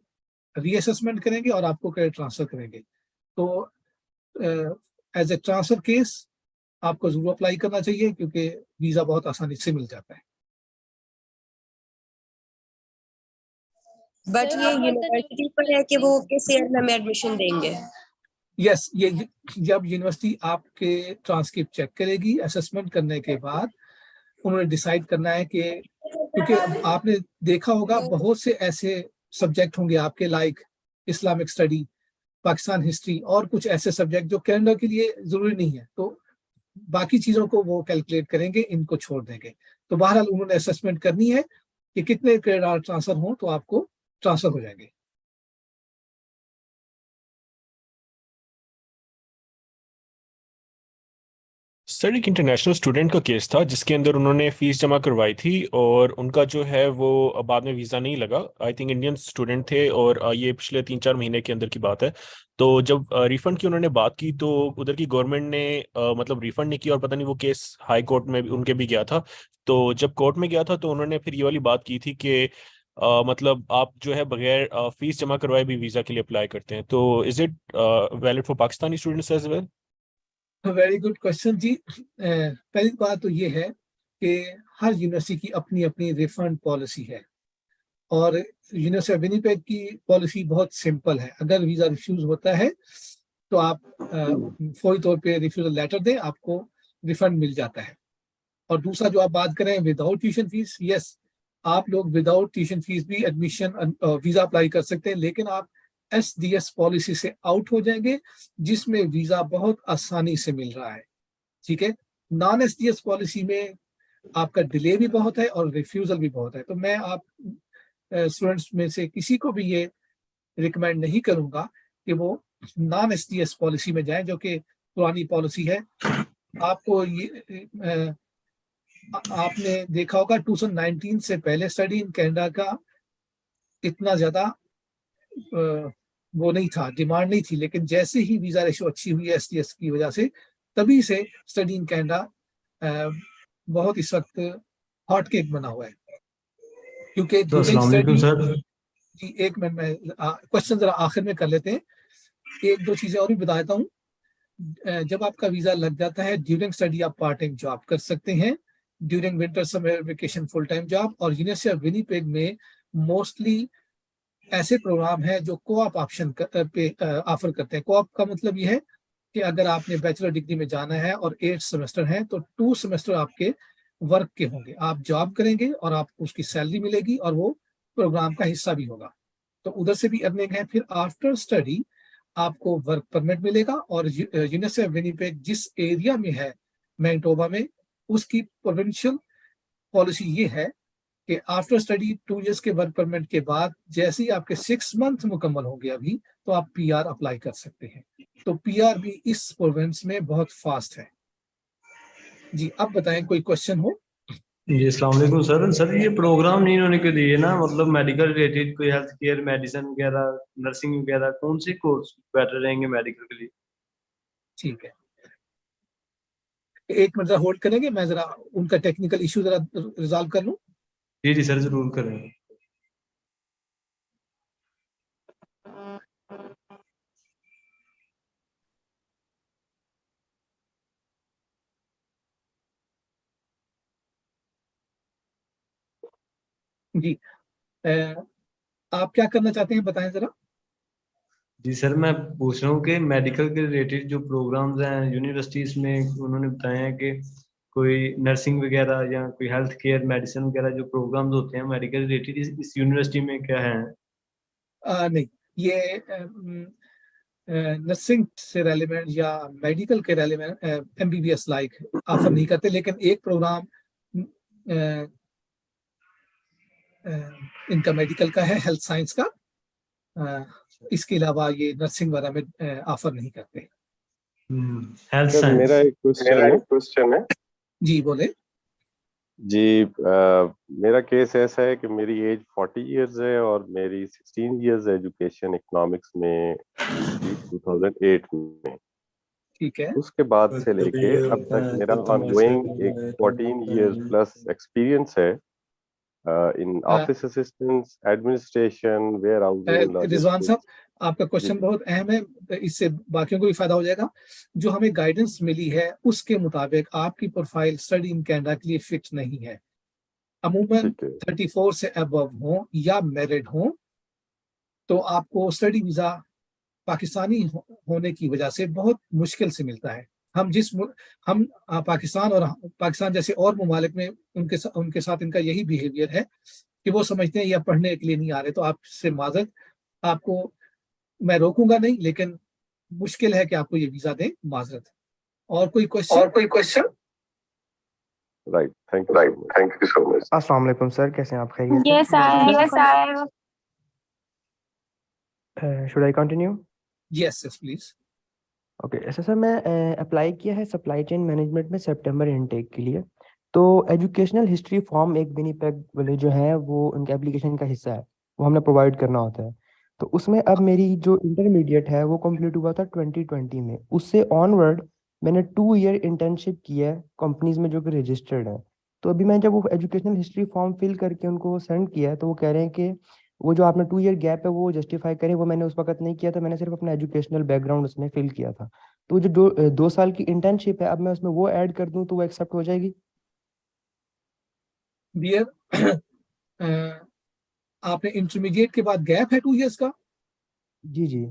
रीअसेसमेंट करेंगे और आपको क्रेडिट ट्रांसफर करेंगे। तो एज ए ट्रांसफर केस आपको जरूर अप्लाई करना चाहिए क्योंकि वीजा बहुत आसानी से मिल जाता है। बट ये यूनिवर्सिटी पर है कि वो किस ईयर में हमें एडमिशन देंगे? यस, ये जब यूनिवर्सिटी आपके ट्रांसक्रिप्ट चेक करेगी, असेसमेंट करने के बाद उन्होंने डिसाइड करना है कि, क्योंकि आपने देखा होगा बहुत से ऐसे सब्जेक्ट होंगे आपके, like Islamic study, Pakistan history और कुछ ऐसे सब्जेक्ट जो कनाडा के लिए जरूरी नहीं है, तो बाकी चीजों को वो कैलकुलेट करेंगे, इनको छोड़ देंगे। तो बहरहाल उन्होंने असेसमेंट करनी है कि कितने क्रेडिट ट्रांसफर हो तो आपको ट्रांसफर हो जाएंगे। सर, एक इंटरनेशनल स्टूडेंट का केस था जिसके अंदर उन्होंने फीस जमा करवाई थी और उनका जो है वो बाद में वीज़ा नहीं लगा। आई थिंक इंडियन स्टूडेंट थे और ये पिछले 3-4 महीने के अंदर की बात है। तो जब रिफंड की उन्होंने बात की तो उधर की गवर्नमेंट ने मतलब रिफंड नहीं किया और पता नहीं वो केस हाई कोर्ट में भी उनके भी गया था। तो जब कोर्ट में गया था तो उन्होंने फिर ये वाली बात की थी कि मतलब आप जो है बगैर फीस जमा करवाए भी वीज़ा के लिए अप्लाई करते हैं। तो is it valid for Pakistani students as well? Very good question ji. पहली बात तो ये है कि हर यूनिवर्सिटी की अपनी अपनी रिफंड पॉलिसी है और यूनिवर्सिटी ऑफ विनिपेग की पॉलिसी बहुत सिंपल है। अगर वीजा रिफ्यूज होता है तो आप फौरी तौर पे रिफ्यूजल लेटर दें, आपको रिफंड मिल जाता है। और दूसरा जो आप बात करें विदाउट ट्यूशन फीस, यस, आप लोग विदाउट ट्यूशन फीस भी एडमिशन वीजा अप्लाई कर सकते हैं, लेकिन आप SDS पॉलिसी से आउट हो जाएंगे जिसमें वीजा बहुत आसानी से मिल रहा है, ठीक है। नॉन SDS पॉलिसी में आपका डिले भी बहुत है और रिफ्यूजल भी बहुत है। तो मैं आप स्टूडेंट्स में से किसी को भी ये रिकमेंड नहीं करूंगा कि वो नॉन SDS पॉलिसी में जाएं, जो कि पुरानी पॉलिसी है। आपको ये आपने देखा होगा 2019 से पहले स्टडी इन कनाडा का इतना ज्यादा वो नहीं था, डिमांड नहीं थी, लेकिन जैसे ही वीजा रेशो अच्छी हुई है SDS की वजह से, तभी से स्टडी इन कनाडा बहुत इस वक्त हॉट केक बना हुआ है। क्योंकि स्टडी, एक मिनट में क्वेश्चन जरा आखिर में कर लेते हैं, एक दो चीजें और भी बताता हूँ। जब आपका वीजा लग जाता है, ड्यूरिंग स्टडी आप पार्ट टाइम जॉब कर सकते हैं, during winter summer vacation full time job, और यूनिवर्सिटी ऑफ विनिपेग में मोस्टली ऐसे प्रोग्राम है जो कोऑप ऑप्शन पे ऑफर करते हैं। कोऑप का मतलब ये है कि अगर आपने बैचलर डिग्री में जाना है और 8 सेमेस्टर हैं तो 2 सेमेस्टर आपके वर्क के होंगे, आप जॉब करेंगे और आपको उसकी सैलरी मिलेगी और वो प्रोग्राम का हिस्सा भी होगा, तो उधर से भी अर्निंग है। फिर आफ्टर स्टडी आपको वर्क परमिट मिलेगा और यूनिवर्सिटी ऑफ विनिपेग जिस एरिया में है, मैनिटोबा में, उसकी प्रोविंशियल पॉलिसी ये है कि आफ्टर स्टडी 2 इयर्स के वर्क परमिट के बाद जैसे ही आपके 6 मंथ मुकम्मल होंगे अभी, तो आप PR अप्लाई कर सकते हैं। तो PR भी इस प्रोविंस में बहुत फास्ट है। जी, अब बताएं कोई क्वेश्चन हो? जी अस्सलाम वालेकुम सर। सर ये प्रोग्राम नहीं होने के लिए ना, मतलब मेडिकल रिलेटेड कोई हेल्थ केयर, मेडिसिन वगैरह, नर्सिंग वगैरह, कौन से कोर्स बेटर रहेंगे मेडिकल के लिए? ठीक है, एक मिनट जरा होल्ड करेंगे, मैं जरा उनका टेक्निकल इशू जरा रिजॉल्व कर लूं। जी जी सर, जरूर करें। जी, आप क्या करना चाहते हैं बताएं जरा। जी सर, मैं पूछ रहा हूँ कि मेडिकल के रिलेटेड जो प्रोग्राम्स हैं यूनिवर्सिटीज में, उन्होंने बताया है कि कोई नर्सिंग वगैरह या कोई हेल्थ केयर, मेडिसिन वगैरह जो प्रोग्राम्स होते हैं मेडिकल रिलेटेड, इस यूनिवर्सिटी में क्या है? नहीं, ये नर्सिंग से रेलिवेंट या मेडिकल के रेलिवेंट एमबीबीएस लाइक ऑफर नहीं करते, लेकिन एक प्रोग्राम इनका मेडिकल का है, हेल्थ साइंस का। इसके अलावा ये नर्सिंग वगैरह में ऑफर नहीं करते। हेल्थ सर मेरा साइंस। एक क्वेश्चन है। जी बोले। जी मेरा केस ऐसा है कि मेरी एज 40 इयर्स है और मेरी 16 इयर्स एजुकेशन इकोनॉमिक्स में थी 2008 में। ठीक है। उसके बाद से लेके अब तक मेरा ऑनगोइंग एक 14 इयर्स प्लस एक्सपीरियंस है in office assistants, administration, warehousing, Rizwan साहब, लॉजिस्टिक्स। आपका जी क्वेश्चन बहुत अहम है, इससे बाकियों को भी फायदा हो जाएगा। जो हमें गाइडेंस मिली है उसके मुताबिक आपकी प्रोफाइल स्टडी इन कनाडा के लिए फिट नहीं है। अमूमन ठीक है। 34 से अबव हो या मैरिड हो तो आपको स्टडी वीजा पाकिस्तानी होने की वजह से बहुत मुश्किल से मिलता है। हम पाकिस्तान और पाकिस्तान जैसे और ममालिक में उनके साथ इनका यही बिहेवियर है कि वो समझते हैं या पढ़ने के लिए नहीं आ रहे, तो आपसे माजरत, आपको मैं रोकूंगा नहीं, लेकिन मुश्किल है कि आपको ये वीजा दें, माजरत। और कोई question? Right, thank you so much. अस्सलाम वालेकुम सर, कैसे हैं आप? खैरियत से? Yes, I should I continue? Yes yes please. Okay, ऐसा सर मैं अप्लाई किया है सप्लाई चेन मैनेजमेंट में सितंबर इनटेक के लिए। तो एजुकेशनल हिस्ट्री फॉर्म एक विनिपेग वाले जो है वो उनके एप्लीकेशन का हिस्सा है, वो हमने प्रोवाइड करना होता है। तो उसमें अब मेरी जो इंटरमीडिएट है वो कंप्लीट हुआ था 2020 में। उससे ऑनवर्ड मैंने 2 ईयर इंटर्नशिप की है कंपनीज में जो कि रजिस्टर्ड है। तो अभी मैं जब वो एजुकेशनल हिस्ट्री फॉर्म फिल करके उनको सेंड किया है तो वो कह रहे हैं कि वो जो आपने 2 ईयर गैप है वो जस्टिफाई करें। वो मैंने उस वक्त नहीं किया था, मैंने सिर्फ अपना एजुकेशनल बैकग्राउंड उसमें फिल किया था। तो जो 2 साल की इंटर्नशिप है अब मैं उसमें वो ऐड कर दूं तो वो एक्सेप्ट हो जाएगी? डियर, आपने इंटरमीडिएट के बाद गैप है 2 इयर्स का? जी जी।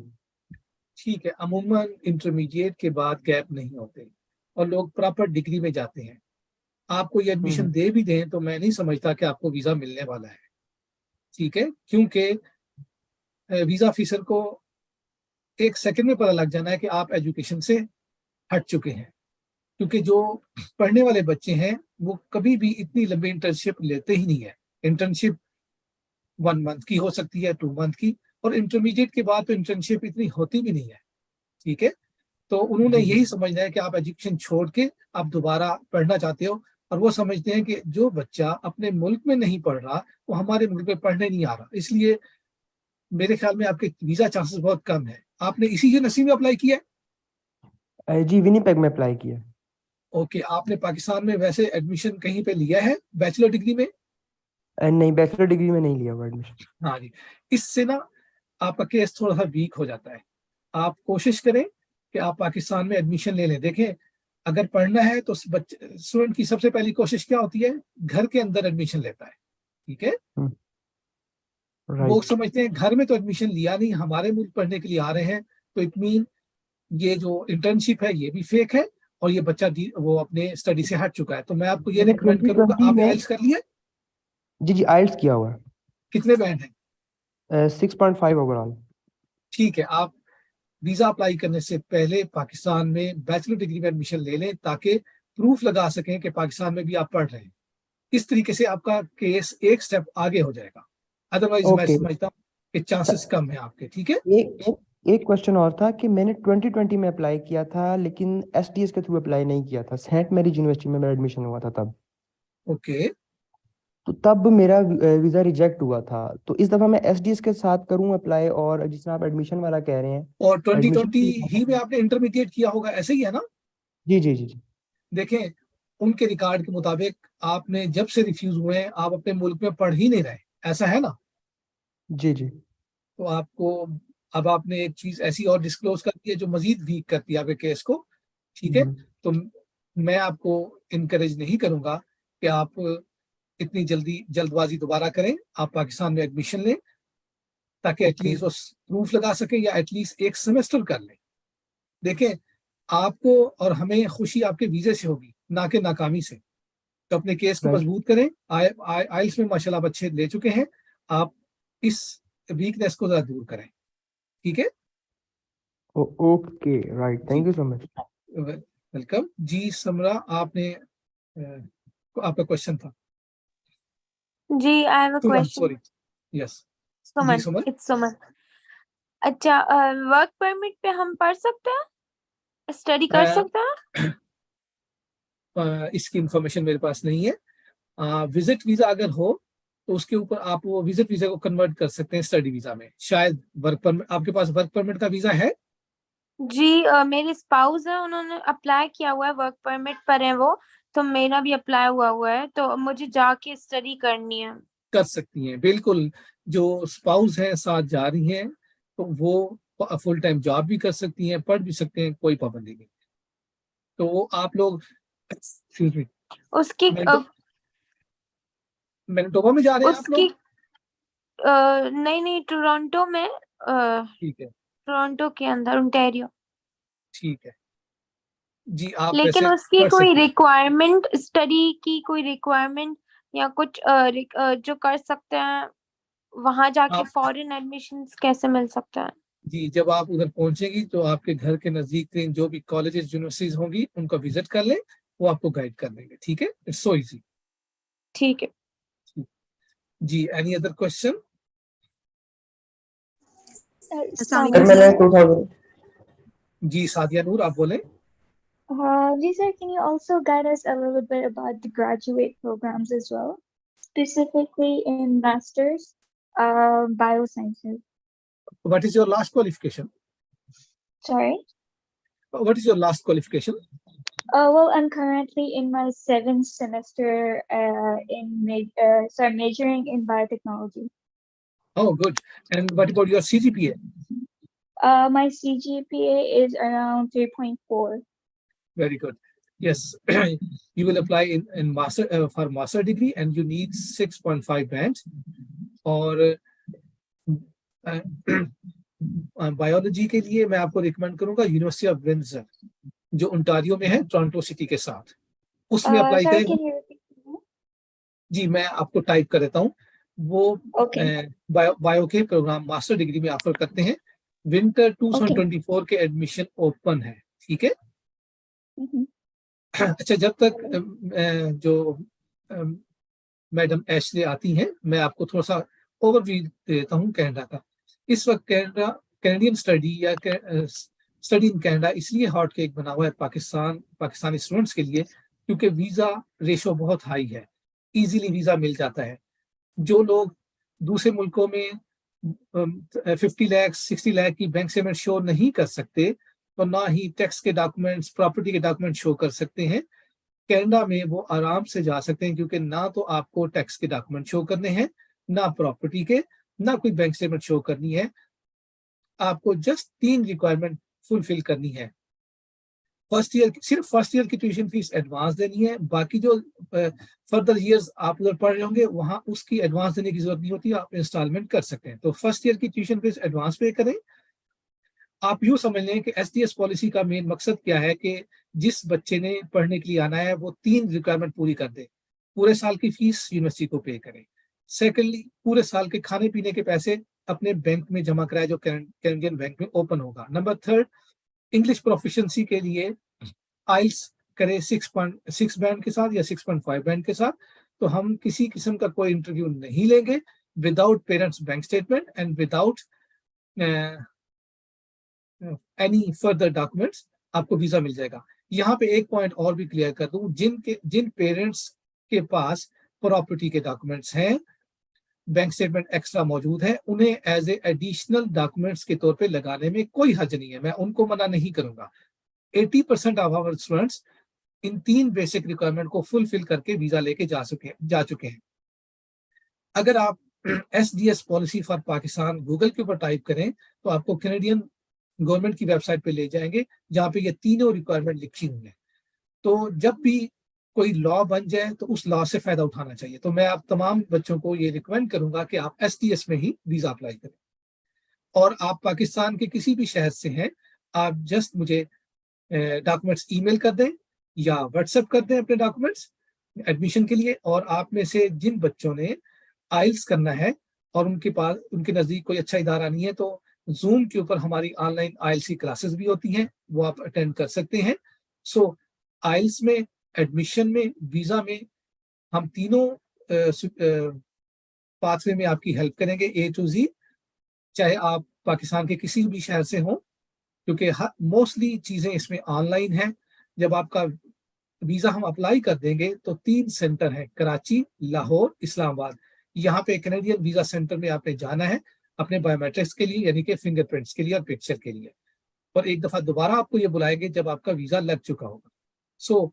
ठीक है, अमूमन इंटरमीडिएट के बाद गैप नहीं होते और लोग प्रॉपर डिग्री में जाते हैं। आपको ये एडमिशन दे भी दें तो मैं नहीं समझता कि आपको वीजा मिलने वाला है। ठीक है, क्योंकि वीजा ऑफिसर को एक सेकंड में पता लग जाना है कि आप एजुकेशन से हट चुके हैं। क्योंकि जो पढ़ने वाले बच्चे हैं वो कभी भी इतनी लंबी इंटर्नशिप लेते ही नहीं है। इंटर्नशिप 1 मंथ की हो सकती है, 2 मंथ की, और इंटरमीडिएट के बाद तो इंटर्नशिप इतनी होती भी नहीं है। ठीक है, तो उन्होंने यही समझना है कि आप एजुकेशन छोड़ के आप दोबारा पढ़ना चाहते हो, और वो समझते हैं कि जो बच्चा अपने मुल्क में नहीं पढ़ रहा वो हमारे मुल्क में पढ़ने नहीं आ रहा। इसलिए मेरे ख्याल में आपके वीजा चांसेस बहुत कम है। आपने इसी यूनिवर्सिटी में अप्लाई किया है? जी विनिपेग में अप्लाई किया। ओके, आपने पाकिस्तान में वैसे एडमिशन कहीं पे लिया है बैचलर डिग्री में? नहीं, बैचलर डिग्री में नहीं लिया हुआ एडमिशन। हाँ जी, इससे ना आपका केस थोड़ा सा वीक हो जाता है। आप कोशिश करें कि आप पाकिस्तान में एडमिशन ले लें। देखें, अगर पढ़ना है तो स्टूडेंट की सबसे पहली कोशिश क्या होती है? घर के अंदर एडमिशन लेता है। ठीक है, वो समझते हैं घर में तो एडमिशन लिया नहीं, हमारे मुल्क पढ़ने के लिए आ रहे हैं, तो इट मीन ये जो इंटर्नशिप है ये भी फेक है और ये बच्चा वो अपने स्टडी से हट चुका है। तो मैं आपको ये रिकमेंड करूंगा, आपने आइल्स कर लिया? जी जी, आइल्स किया हुआ है। कितने बैंड है? 6.5 ओवरऑल। ठीक है, आप वीजा अप्लाई करने से पहले पाकिस्तान में बैचलर डिग्री में एडमिशन ले लें ताकि प्रूफ लगा सकें कि पाकिस्तान में भी आप पढ़ रहे हैं। इस तरीके से आपका केस एक स्टेप आगे हो जाएगा। अदरवाइज मैं समझता हूँ कि चांसेस कम है आपके। ठीक है, एक क्वेश्चन और था कि मैंने 2020 में अप्लाई किया था लेकिन एसटीएस के थ्रू अप्लाई नहीं किया था, सेंट मैरीज यूनिवर्सिटी में मेरा एडमिशन हुआ था तब। ओके, तो तब मेरा वीज़ा रिजेक्ट हुआ था। तो इस दफ़ा मैं एसडीएस के साथ करूँ अप्लाई, और जिस तरह आप एडमिशन वाला कह रहे हैं, और 2020 एडमिशन। ही में आपने इंटरमीडिएट किया होगा, ऐसे ही है ना? जी जी जी जी। देखें, उनके रिकॉर्ड के मुताबिक आपने जब से रिफ्यूज हुए हैं आप अपने मुल्क में पढ़ ही नहीं रहे, ऐसा है ना? जी जी। तो आपको अब आपने एक चीज ऐसी और डिस्क्लोज कर दी है जो मजीद वीक करती है आपके केस को, ठीक है? तो मैं आपको इनकरेज नहीं करूंगा कि आप इतनी जल्दबाजी दोबारा करें। आप पाकिस्तान में एडमिशन लें ताकि ओके। एटलीस्ट वो प्रूफ लगा सके या एटलीस्ट एक सेमेस्टर कर लें। देखें, आपको और हमें खुशी आपके वीजे से होगी, ना कि नाकामी से। तो अपने केस को राइट। मजबूत करें। आइल्स में माशाल्लाह आप अच्छे ले चुके हैं, आप इस वीकनेस को जरा दूर करें, ठीक है? ओके राइट, जी, thank you so much. Welcome जी। समरा, आपने आपका क्वेश्चन था। जी, I have a Suman, question. Sorry. Yes जी सुमन, सुमन। इट्स सुमन। अच्छा, वर्क परमिट पे हम पढ़ सकते हैं, स्टडी कर सकते हैं? इसकी इंफॉर्मेशन मेरे पास नहीं है। विजिट वीजा अगर हो तो उसके ऊपर आप वो विजिट वीजा को कन्वर्ट कर सकते हैं स्टडी वीजा में। शायद वर्क परमिट, आपके पास वर्क परमिट का वीजा है? जी, मेरे स्पाउस है, उन्होंने अप्लाई किया हुआ है, वर्क परमिट पर है वो, तो मेरा भी अप्लाई हुआ है, तो मुझे जाके स्टडी करनी है। कर सकती हैं बिल्कुल। जो स्पाउस हैं साथ जा रही हैं तो वो फुल टाइम जॉब भी कर सकती हैं, पढ़ भी सकते हैं, कोई पाबंदी नहीं। तो वो आप लोग, एक्सक्यूज मी, उसकी मैनिटोबा में जा रहे हैं आप उसकी लोग? नहीं नहीं, टोरंटो में, ठीक है, टोरंटो के अंदर, ओंटारियो। ठीक है जी। आप लेकिन वैसे उसकी पढ़ कोई सकते हैं। रिक्वायरमेंट, स्टडी की कोई रिक्वायरमेंट या कुछ जो कर सकते हैं वहां जाके, आप फॉरेन एडमिशंस कैसे मिल सकता है? जी, जब आप उधर पहुंचेगी तो आपके घर के नजदीक तीन जो भी कॉलेजेस यूनिवर्सिटीज होंगी उनका विजिट कर लें, वो आपको गाइड कर देंगे, ठीक है? It's so easy. ठीक है। जी, एनी अदर क्वेश्चन? सर मैंने 2000। जी सादिया नूर, आप बोलें। Ji sir, can you also guide us a little bit about the graduate programs as well, specifically in masters, biosciences? What is your last qualification? Sorry. What is your last qualification? Well, I'm currently in my 7th semester majoring in biotechnology. Oh, good. And what about your CGPA? My CGPA is around 3.4. Very good. Yes, you will apply in master for master degree and you need 6.5 band. और biology के लिए मैं आपको recommend करूंगा university of Windsor, जो Ontario में है, Toronto city के साथ, उसमें अप्लाई Sorry, करें। can you repeat that? जी, मैं आपको टाइप कर देता हूँ। वो Okay. बायो के प्रोग्राम मास्टर डिग्री में ऑफर करते हैं। विंटर 2024 के एडमिशन ओपन है, ठीक है? अच्छा, जब तक जो मैडम एशले आती हैं, मैं आपको थोड़ा सा ओवरव्यू दे देता हूँ कनाडा का। इस वक्त कैनेडियन स्टडी या स्टडी इन कनाडा इसलिए हॉट केक बना हुआ है पाकिस्तानी स्टूडेंट्स के लिए क्योंकि वीजा रेशो बहुत हाई है, इजीली वीजा मिल जाता है। जो लोग दूसरे मुल्कों में 50 लाख 60 लाख की बैंक स्टेटमेंट शो नहीं कर सकते, तो ना ही टैक्स के डॉक्यूमेंट्स, प्रॉपर्टी के डॉक्यूमेंट शो कर सकते हैं, कनाडा में वो आराम से जा सकते हैं क्योंकि ना तो आपको टैक्स के डॉक्यूमेंट शो करने हैं, ना प्रॉपर्टी के, ना कोई बैंक स्टेटमेंट शो करनी है। आपको जस्ट 3 रिक्वायरमेंट फुलफिल करनी है। सिर्फ फर्स्ट ईयर की ट्यूशन फीस एडवांस देनी है, बाकी जो फर्दर ईयर्स आप उधर पढ़ रहे होंगे वहां उसकी एडवांस देने की जरूरत नहीं होती, आप इंस्टॉलमेंट कर सकते हैं। तो फर्स्ट ईयर की ट्यूशन फीस एडवांस पे करें। आप यूं समझ लें कि एसडीएस पॉलिसी का मेन मकसद क्या है कि जिस बच्चे ने पढ़ने के लिए आना है वो 3 रिक्वायरमेंट पूरी कर दे। पूरे साल की फीस यूनिवर्सिटी को पे करें। सेकेंडली, पूरे साल के खाने पीने के पैसे अपने बैंक में जमा कराए जो कैनेडियन बैंक में ओपन होगा। नंबर 3, इंग्लिश प्रोफिशिएंसी के लिए आइल्स करे 6.6 बैंड के साथ या 6.5 बैंड के साथ। तो हम किसी किस्म का कोई इंटरव्यू नहीं लेंगे, without parents bank statement and without any further documents आपको वीजा मिल जाएगा। यहाँ पे एक पॉइंट और भी क्लियर कर दूं, जिन पेरेंट्स के पास प्रॉपर्टी के डॉक्यूमेंट्स हैं, बैंक स्टेटमेंट एक्स्ट्रा मौजूद है, उन्हें एज ए एडिशनल डॉक्यूमेंट्स के तौर पे लगाने में कोई हर्ज नहीं है, मैं उनको मना नहीं करूंगा। 80% of our students in 3 basic requirement को फुलफिल करके वीजा लेके जा चुके हैं। अगर आप SDS policy for Pakistan Google के ऊपर टाइप करें तो आपको कैनेडियन गवर्नमेंट की वेबसाइट पे ले जाएंगे, जहाँ पे ये तीनों रिक्वायरमेंट लिखी हुई है। तो जब भी कोई लॉ बन जाए तो उस लॉ से फायदा उठाना चाहिए। तो मैं आप तमाम बच्चों को ये रिकमेंड करूंगा कि आप SDS में ही वीजा अप्लाई करें। और आप पाकिस्तान के किसी भी शहर से हैं, आप जस्ट मुझे डॉक्यूमेंट्स ईमेल कर दें या व्हाट्सएप कर दें अपने डॉक्यूमेंट्स एडमिशन के लिए। और आप में से जिन बच्चों ने आइल्स करना है और उनके नज़दीक कोई अच्छा इदारा नहीं है, तो जूम के ऊपर हमारी ऑनलाइन आइल्स की क्लासेस भी होती हैं, वो आप अटेंड कर सकते हैं। सो आइल्स में, एडमिशन में, वीज़ा में हम तीनों पाथवे में आपकी हेल्प करेंगे A to Z, चाहे आप पाकिस्तान के किसी भी शहर से हों, क्योंकि मोस्टली चीज़ें इसमें ऑनलाइन हैं। जब आपका वीज़ा हम अप्लाई कर देंगे तो 3 सेंटर हैं, कराची, लाहौर, इस्लामाबाद। यहाँ पे कैनेडियन वीज़ा सेंटर में आपने जाना है अपने बायोमेट्रिक्स के लिए, यानी कि फिंगरप्रिंट्स के लिए और पिक्चर के लिए। और एक दफ़ा दोबारा आपको ये बुलाएंगे जब आपका वीज़ा लग चुका होगा। सो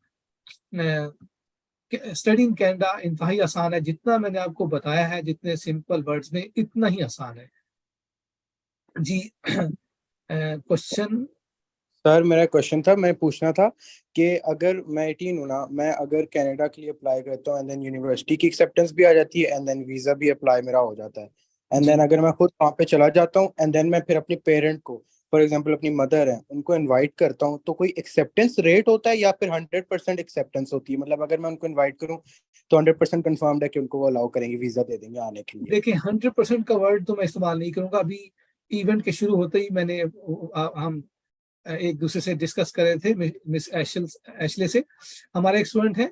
स्टडी इन कनाडा इंतहाई आसान है, जितना मैंने आपको बताया है, जितने सिंपल वर्ड्स में, इतना ही आसान है जी। क्वेश्चन सर, मेरा क्वेश्चन था, मैं पूछना था कि अगर मैं 18 हूँ ना, मैं अगर कनाडा के लिए अप्लाई करता हूँ एंड देन यूनिवर्सिटी की एक्सेप्टेंस भी आ जाती है एंड देन वीजा भी अप्लाई मेरा हो जाता है, एंड देन अगर मैं खुद वहाँ पे चला जाता हूँ एंड देन मैं फिर अपने पेरेंट को, फॉर एग्जांपल अपनी मदर है, उनको इनवाइट करता हूँ, तो कोई एक्सेप्टेंस रेट होता है या फिर 100% एक्सेप्टेंस होती है? मतलब अगर मैं उनको इन्वाइट करूँ तो 100% कंफर्म्ड है कि उनको वो अलाउ करेंगे, वीजा दे देंगे आने के लिए? देखिए, 100% का वर्ड तो मैं इस्तेमाल नहीं करूंगा। अभी इवेंट के शुरू होते ही मैंने हम एक दूसरे से डिस्कस कर रहे थे, मिस एशले से, हमारा एक स्टूडेंट है,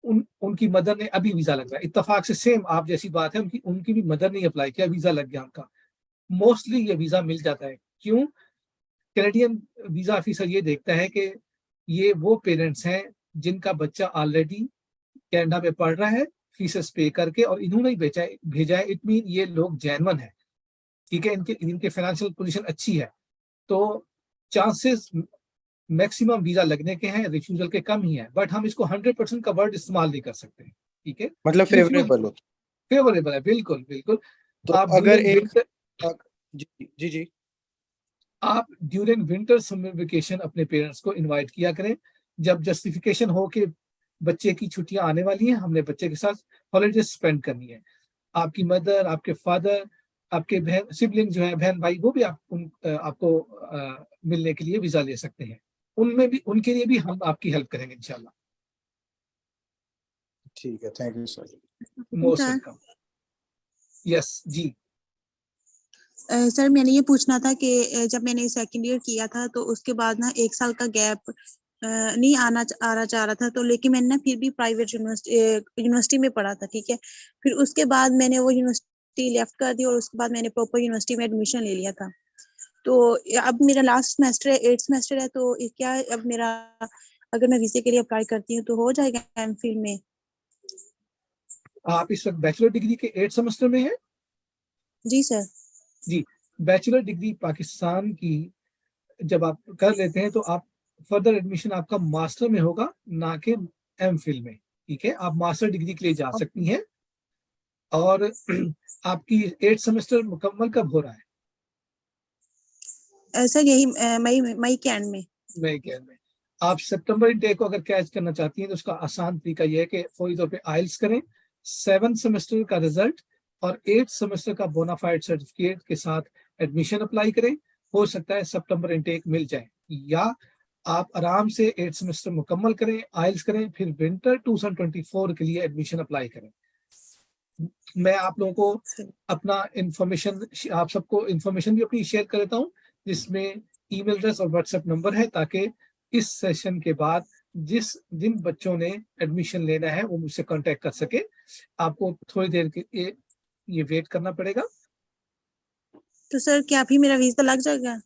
उनकी मदर ने अभी वीजा लग रहा है, इत्तेफाक से सेम आप जैसी बात है, उनकी भी मदर ने अप्लाई किया, वीजा लग गया उनका। मोस्टली ये वीजा मिल जाता है। क्यों? कैनेडियन वीजा ऑफिसर ये देखता है कि ये वो पेरेंट्स हैं जिनका बच्चा ऑलरेडी कनाडा में पढ़ रहा है, फीसेस पे करके, और इन्होंने ही भेजा है। इट मीन ये लोग जेन्युइन है, ठीक है, इनके फाइनेंशियल पोजीशन अच्छी है, तो चांसेस मैक्सिमम वीजा लगने के हैं, रिफ्यूजल के कम ही है। बट हम इसको 100% का वर्ड इस्तेमाल नहीं कर सकते, ठीक है। मतलब फेवरेबल हो? फेवरेबल है, बिल्कुल बिल्कुल। तो आप अगर एक विंटर, जी जी आप ड्यूरिंग विंटर समर वेकेशन अपने पेरेंट्स को इनवाइट किया करें। जब जस्टिफिकेशन हो कि बच्चे की छुट्टियां आने वाली हैं, हमने बच्चे के साथ हॉलीडे स्पेंड करनी है, आपकी मदर, आपके फादर, आपके बहन सिबलिंग जो है, बहन भाई, वो भी आपको मिलने के लिए वीजा ले सकते हैं। उनमें भी, उनके लिए भी हम आपकी हेल्प करेंगे इंशाल्लाह। ठीक है, thank you sir. Most welcome. Yes जी। सर, मैंने ये पूछना था कि जब मैंने सेकंड ईयर किया था तो उसके बाद ना 1 साल का गैप नहीं आना चाह रहा था, तो लेकिन मैंने ना फिर भी प्राइवेट यूनिवर्सिटी में पढ़ा था, ठीक है। फिर उसके बाद मैंने वो यूनिवर्सिटी लेफ्ट कर दी और उसके बाद मैंने प्रॉपर यूनिवर्सिटी में एडमिशन ले लिया था। तो अब मेरा लास्ट सेमेस्टर है, 8th सेमेस्टर है, तो क्या अब मेरा, अगर मैं वीजे के लिए अप्लाई करती हूँ तो हो जाएगा एमफिल में? आप इस वक्त बैचलर डिग्री के 8th सेमेस्टर में हैं? जी सर। जी, बैचलर डिग्री पाकिस्तान की जब आप कर लेते हैं तो आप फर्दर एडमिशन आपका मास्टर में होगा, ना कि एमफिल में, ठीक है। आप मास्टर डिग्री के लिए जा सकती हैं। और आपकी 8th सेमेस्टर मुकम्मल कब हो रहा है? सर यही मई के एंड में। मई के एंड में। आप सितंबर इनटेक को अगर कैच करना चाहती हैं तो उसका आसान तरीका यह है कि फौरी तौर पे आइल्स करें, 7th सेमेस्टर का रिजल्ट और 8th सेमेस्टर का बोनाफाइड सर्टिफिकेट के साथ एडमिशन अप्लाई करें। हो सकता है सितंबर इनटेक मिल जाए, या आप आराम से 8th सेमेस्टर मुकम्मल करें, आइल्स करें, फिर विंटर 2024 के लिए एडमिशन अप्लाई करें। मैं आप लोगों को अपना इंफॉर्मेशन, आप सबको इंफॉर्मेशन भी अपनी शेयर कर देता हूँ, जिसमें ईमेल एड्रेस और व्हाट्सएप नंबर है, ताकि इस सेशन के बाद जिन बच्चों ने एडमिशन लेना है वो मुझसे कांटेक्ट कर सके। आपको थोड़ी देर के ये वेट करना पड़ेगा। तो सर क्या अभी मेरा वीजा लग जाएगा?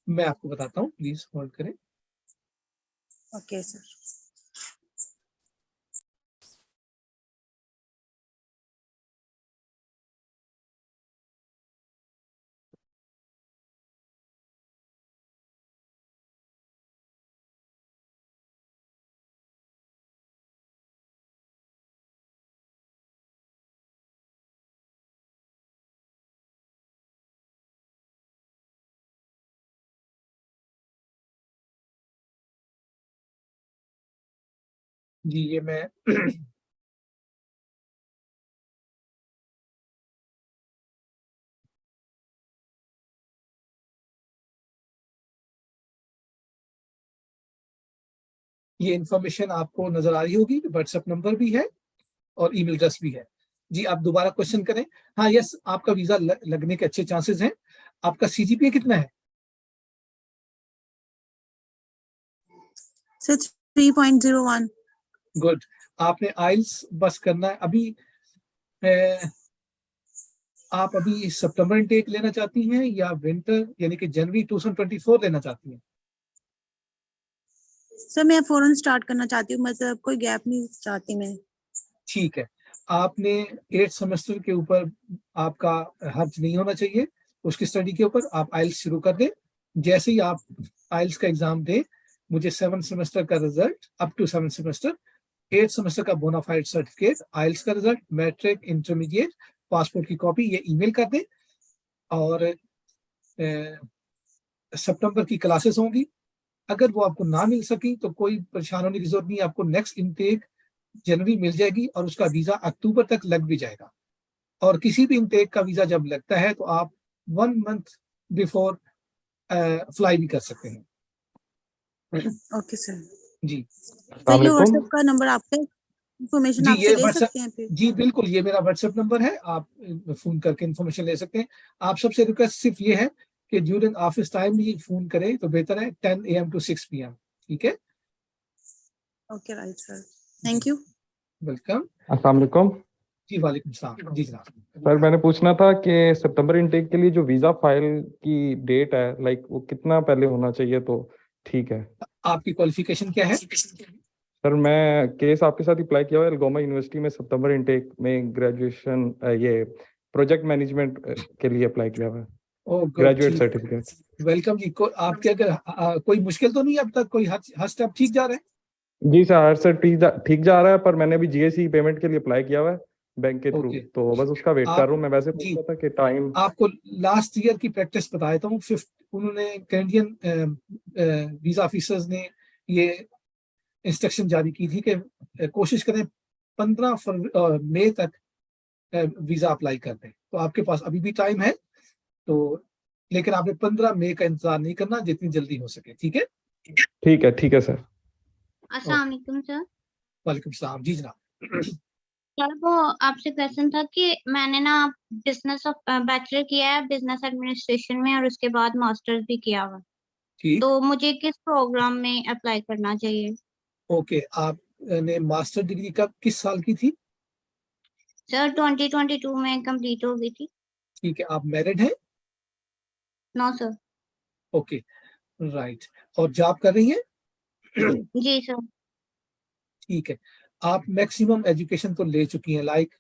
मैं आपको बताता हूँ, प्लीज होल्ड करें। Okay sir. जी ये मैं ये इंफॉर्मेशन आपको नजर आ रही होगी, व्हाट्सएप नंबर भी है और ईमेल एड्रेस भी है। जी आप दोबारा क्वेश्चन करें। हाँ यस, आपका वीजा लगने के अच्छे चांसेस हैं। आपका सीजीपीए कितना है? सर 3.01। गुड। आपने आइल्स बस करना है अभी। आप अभी सितंबर इनटेक लेना चाहती हैं या विंटर यानी कि जनवरी 2024 लेना चाहती हैं? सर मैं फौरन स्टार्ट करना चाहती हूँ, मतलब कोई गैप नहीं चाहती मैं। ठीक है। आपने 8 सेमेस्टर के ऊपर आपका हर्ज नहीं होना चाहिए, उसकी स्टडी के ऊपर आप आइल्स शुरू कर दें। जैसे ही आप आइल्स का एग्जाम दें, मुझे 7 सेमेस्टर का result, up to 7 semester, 8 semester का बोनाफाइड सर्टिफिकेट, आइल्स का रिजल्ट, मैट्रिक, इंटरमीडिएट, पासपोर्ट की कॉपी ये ईमेल कर दें। और सितंबर की क्लासेस होंगी। अगर वो आपको ना मिल सकी तो कोई परेशान होने की जरूरत नहीं, आपको नेक्स्ट इनटेक जनवरी मिल जाएगी और उसका वीजा अक्टूबर तक लग भी जाएगा। और किसी भी इनटेक का वीजा जब लगता है तो आप 1 मंथ बिफोर फ्लाई भी कर सकते हैं। Okay sir. जी सर ये व्हाट्सएप का नंबर आपका, इंफॉर्मेशन जी आपसे ये ले व्हाट्सएप, सकते हैं फिर? जी बिल्कुल ये मेरा व्हाट्सएप नंबर है, आप फोन करके इन्फॉर्मेशन ले सकते हैं। आप सबसे रिक्वेस्ट सिर्फ ये है कि ड्यूरिंग ऑफिस टाइम ही फोन करें तो बेहतर है, 10 AM to 6 PM। ठीक है, okay right sir, thank you. Welcome. अस्सलाम वालेकुम। जी वालेकुम सलाम। जी जनाब। सर मैंने पूछना था कि सितंबर इनटेक के लिए जो वीजा फाइल की डेट है, लाइक वो कितना पहले होना चाहिए तो ठीक है? आपकी क्वालिफिकेशन क्या है? सर मैं केस आपके साथ अप्लाई किया हुआ है अलगोमा यूनिवर्सिटी में, सितंबर इनटेक में ग्रेजुएशन, ये प्रोजेक्ट मैनेजमेंट के लिए अप्लाई किया हुआ है, ग्रेजुएट सर्टिफिकेट। वेलकम जी। आपके अगर कोई मुश्किल तो नहीं अब तक, कोई हर स्टेप ठीक जा रहा है? जी सर, सर ठीक जा रहा है, पर मैंने अभी जीएसई पेमेंट के लिए अप्लाई किया हुआ है बैंक के थ्रू, तो बस उसका वेट कर रहा हूँ। मैं वैसे पूछ रहा था कि टाइम। आपको लास्ट ईयर की प्रैक्टिस बता देता हूँ। उन्होंने कैनेडियन वीजा ऑफिसर्स ने ये इंस्ट्रक्शन जारी की थी कि कोशिश करें 15 मई तक वीजा अप्लाई कर दें। तो आपके पास अभी भी टाइम है, तो लेकिन आपने 15 मई का इंतजार नहीं करना, जितनी जल्दी हो सके। ठीक है, ठीक है सर। अस्सलाम वालेकुम सर। वालेकुम सलाम। जी जनाब। सर वो आपसे क्वेश्चन था कि मैंने ना बिजनेस ऑफ बैचलर किया है बिजनेस एडमिनिस्ट्रेशन में और उसके बाद मास्टर्स भी किया हुआ, तो मुझे किस प्रोग्राम में अप्लाई करना चाहिए? ओके, आपने मास्टर डिग्री कब किस साल की थी? सर 2022 में कंप्लीट हो गई थी। ठीक है, आप मैरिड हैं? No sir. Okay right. और जॉब कर रही हैं? जी सर। ठीक है, आप मैक्सिमम एजुकेशन तो ले चुकी हैं, लाइक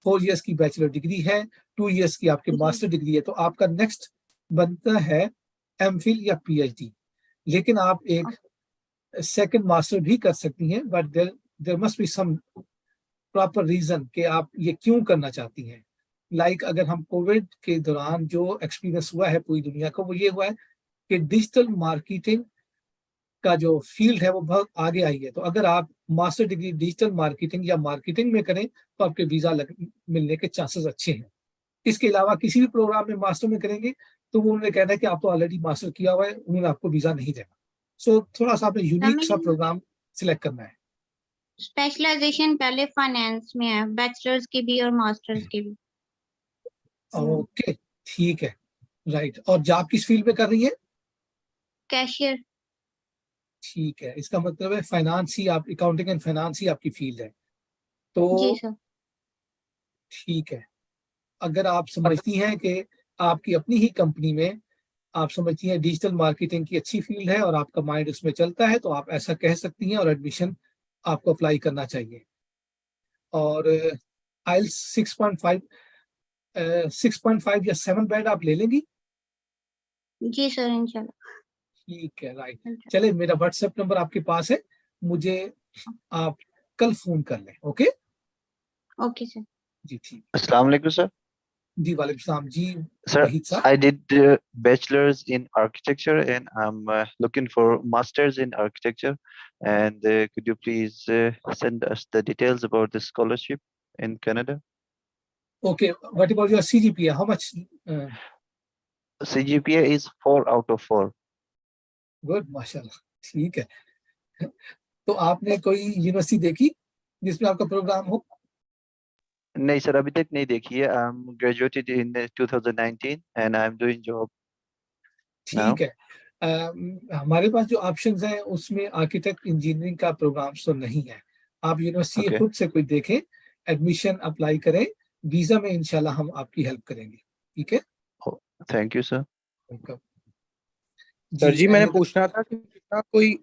4 इयर्स की बैचलर डिग्री है, 2 इयर्स की आपकी मास्टर डिग्री है, तो आपका नेक्स्ट बनता है एमफिल या पीएचडी। लेकिन आप एक सेकंड मास्टर भी कर सकती हैं, but there must be some proper reason कि आप ये क्यों करना चाहती हैं। लाइक अगर हम कोविड के दौरान जो एक्सपीरियंस हुआ है पूरी दुनिया को, वो ये हुआ है कि डिजिटल मार्केटिंग का जो फील्ड है वो बहुत आगे आई है। तो अगर आप मास्टर डिग्री डिजिटल मार्केटिंग या मार्केटिंग में करें तो आपके वीजा मिलने के चांसेस अच्छे हैं। इसके अलावा किसी भी प्रोग्राम में मास्टर में करेंगे तो वो उन्होंने कहना है कि आप तो ऑलरेडी मास्टर किया हुआ है, उन्होंने आपको वीजा नहीं देना। सो थोड़ा सा आपने यूनिक सा प्रोग्राम सिलेक्ट करना है। स्पेशलाइजेशन पहले फाइनेंस में है, बैचलर्स की भी और मास्टर्स की भी। ओके ठीक है राइट। और जॉब किस फील्ड में कर रही है? कैशियर। ठीक है, इसका मतलब है फाइनेंस ही, आप अकाउंटिंग एंड फाइनेंस ही आपकी फील्ड है। जी तो सर। ठीक है, अगर आप समझती हैं कि आपकी अपनी ही कंपनी में आप समझती हैं डिजिटल मार्केटिंग की अच्छी फील्ड है और आपका माइंड उसमें चलता है, तो आप ऐसा कह सकती हैं और एडमिशन आपको अप्लाई करना चाहिए। और आइल्स 6.5 या 7 बैंड आप ले लेंगी? जी सर इंशाल्लाह। ठीक है राइट। चले, मेरा व्हाट्सएप नंबर आपके पास है, मुझे आप कल फोन कर लें। Okay okay sir. जी ठीक। अस्सलाम वालेकुम सर। जी वालेकुम सलाम जी Sir, वहीद साहब। I did bachelor's in architecture and I'm looking for master's in architecture. And could you please send us the details about the scholarship in Canada? Okay, what about your CGPA? How much? CGPA is 4 out of 4. Good माशाल्लाह, ठीक है। तो आपने कोई university देखी जिसमें आपका programme हो? नहीं सर, अभी तक नहीं देखी है। I'm graduated in 2019 and I'm doing job now. ठीक है। हमारे पास जो ऑप्शंस हैं उसमें आर्किटेक्ट इंजीनियरिंग का प्रोग्राम तो नहीं है। आप यूनिवर्सिटी Okay. खुद से कोई देखें, एडमिशन अप्लाई करें, वीजा में इंशाल्लाह हम आपकी हेल्प करेंगे। ठीक है, Thank you sir. Welcome sir जी मैंने and- पूछना था कि कितना कोई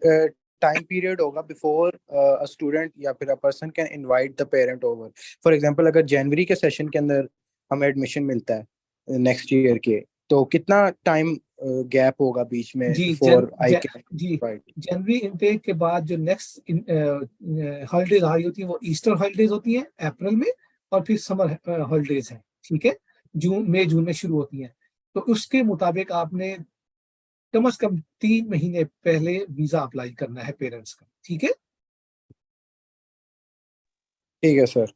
टाइम पीरियड होगा बिफोर अ स्टूडेंट या फिर a person can invite the parent over. For example अगर जनवरी के सेशन के अंदर हमें एडमिशन मिलता है नेक्स्ट ईयर के, तो कितना टाइम गैप होगा बीच में जी बिफोर आई कैन जी इनवाइट? जनवरी इनटेक के बाद जो नेक्स्ट हॉलीडेज आ रही होती है वो ईस्टर हॉलीडेज होती हैं अप्रैल में, और फिर समर हॉलीडेज हैं। ठीक है, जून में शुरू होती हैं। तो उसके मुताबिक आपने कम से कम 3 महीने पहले वीजा अप्लाई करना है पेरेंट्स का। ठीक है, ठीक है सर।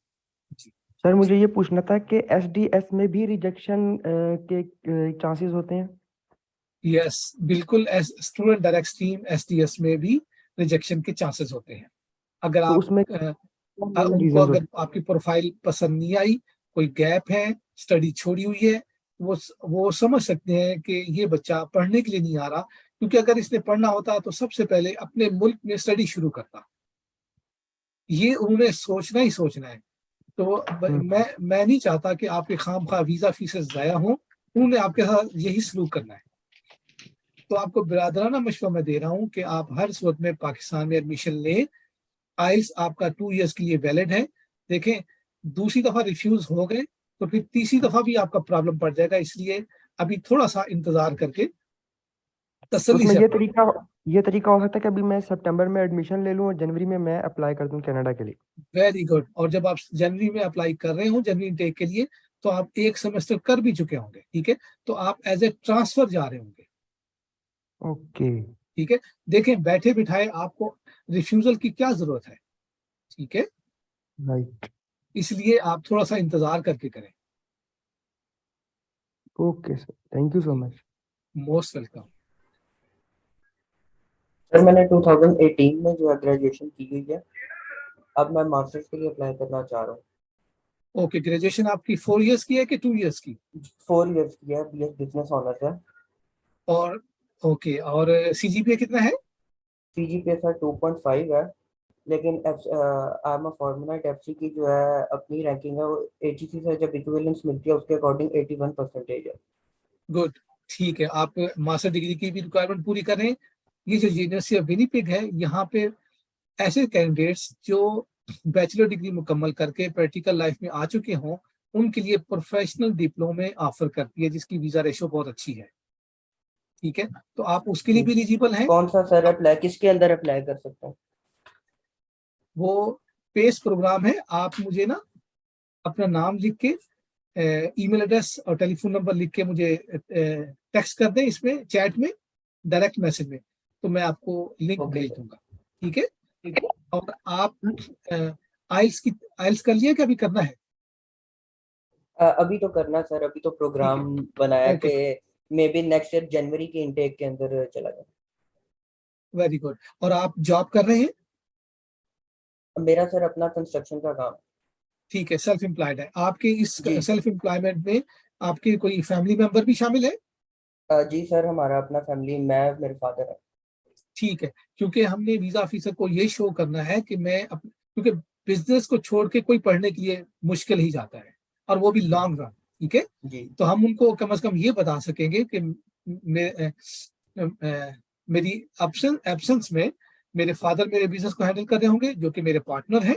सर मुझे ये पूछना था कि एसडीएस में भी रिजेक्शन के चांसेस होते हैं? यस बिल्कुल, स्टूडेंट डायरेक्ट स्ट्रीम एसडीएस में भी रिजेक्शन के चांसेस होते हैं। अगर तो आप उसमें उनको रीजन अगर आपकी प्रोफाइल पसंद नहीं आई, कोई गैप है, स्टडी छोड़ी हुई है, वो समझ सकते हैं कि ये बच्चा पढ़ने के लिए नहीं आ रहा, क्योंकि अगर इसने पढ़ना होता तो सबसे पहले अपने मुल्क में स्टडी शुरू करता। ये उन्होंने सोचना ही सोचना है। तो मैं नहीं चाहता कि आपके खामखा वीजा फीसेस ज़ाया हो, उन्होंने आपके साथ यही सलूक करना है। तो आपको बिरादराना मशवरा मैं दे रहा हूँ कि आप हर सूरत में पाकिस्तान में एडमिशन लें। आइल्स आपका 2 इयर्स के लिए वैलिड है। देखें, दूसरी दफा रिफ्यूज हो गए तो फिर तीसरी दफा भी आपका प्रॉब्लम पड़ जाएगा, इसलिए अभी थोड़ा सा इंतजार करके तो तसल्ली उसमें से ये तरीका हो सकता है कि अभी मैं सितंबर में एडमिशन ले लूं और जनवरी में मैं अप्लाई कर दूं कनाडा के लिए। Very good. और जब आप जनवरी में अप्लाई कर रहे हो जनवरी इनटेक के लिए, तो आप 1 सेमेस्टर कर भी चुके होंगे। ठीक है, तो आप एज ए ट्रांसफर जा रहे होंगे। ओके, ठीक है, देखें बैठे बिठाए आपको रिफ्यूजल की क्या जरूरत है। ठीक है, राइट, इसलिए आप थोड़ा सा इंतजार करके करें। Okay sir, thank you so much. Most welcome. Sir मैंने 2018 में जो है ग्रेजुएशन की हुई है, अब मैं मास्टर्स के लिए अप्लाई करना चाह रहा हूँ। ओके, ग्रेजुएशन आपकी 4 इयर्स की है कि 2 इयर्स की? 4 इयर्स की है, बीएस बिजनेस ऑनर्स है। और ओके, और सीजीपीए कितना है? सीजीपीए सर 2.5 है, लेकिन आई एम अ फॉर्मूलाइट एफसी की जो है अपनी रैंकिंग है वो एचईसी से जब इक्विवेलेंस मिलती है उसके अकॉर्डिंग 81% है। गुड, ठीक है, आप मास्टर डिग्री की भी रिक्वायरमेंट पूरी कर रहे हैं। ये जो यूनिवर्सिटी ऑफ विनिपेग है, यहाँ पे ऐसे कैंडिडेट्स जो बैचलर डिग्री मुकम्मल करके प्रैक्टिकल लाइफ में आ चुके हों, उनके लिए प्रोफेशनल डिप्लोमे ऑफर करती है, जिसकी वीजा रेशो बहुत अच्छी है। ठीक है, तो आप उसके लिए भी एलिजिबल हैं। कौन सा सर अप्लाई, किसके अंदर अप्लाई कर सकता हूँ? वो पेस प्रोग्राम है। आप मुझे ना अपना नाम लिख के, ईमेल एड्रेस और टेलीफोन नंबर लिख के मुझे टेक्स्ट कर दें, इसमें चैट में, डायरेक्ट मैसेज में, तो मैं आपको लिंक भेज दूंगा। ठीक है, और आप आइल्स कर लिया कि अभी करना है? अभी तो करना सर, अभी तो प्रोग्राम बनाया कि मे बी नेक्स्ट ईयर जनवरी के इनटेक के अंदर चला जाए। Very good. और आप जॉब कर रहे हैं? मेरा सर अपना कंस्ट्रक्शन का काम। ठीक है, सेल्फ एम्प्लॉयड है। आपके इस सेल्फ एम्प्लॉयमेंट में आपके कोई फैमिली मेंबर भी शामिल है? जी सर, हमारा अपना फैमिली, मैं, मेरे फादर है। ठीक है, क्योंकि हमने वीजा ऑफिसर को ये शो करना है कि क्योंकि बिजनेस को छोड़ के कोई पढ़ने के लिए मुश्किल ही जाता है, और वो भी लॉन्ग रन। ठीक है, तो हम उनको कम से कम ये बता सकेंगे कि मेरी एब्सेंस में मेरे फादर मेरे बिजनेस को हैंडल कर रहे होंगे, जो कि मेरे पार्टनर है,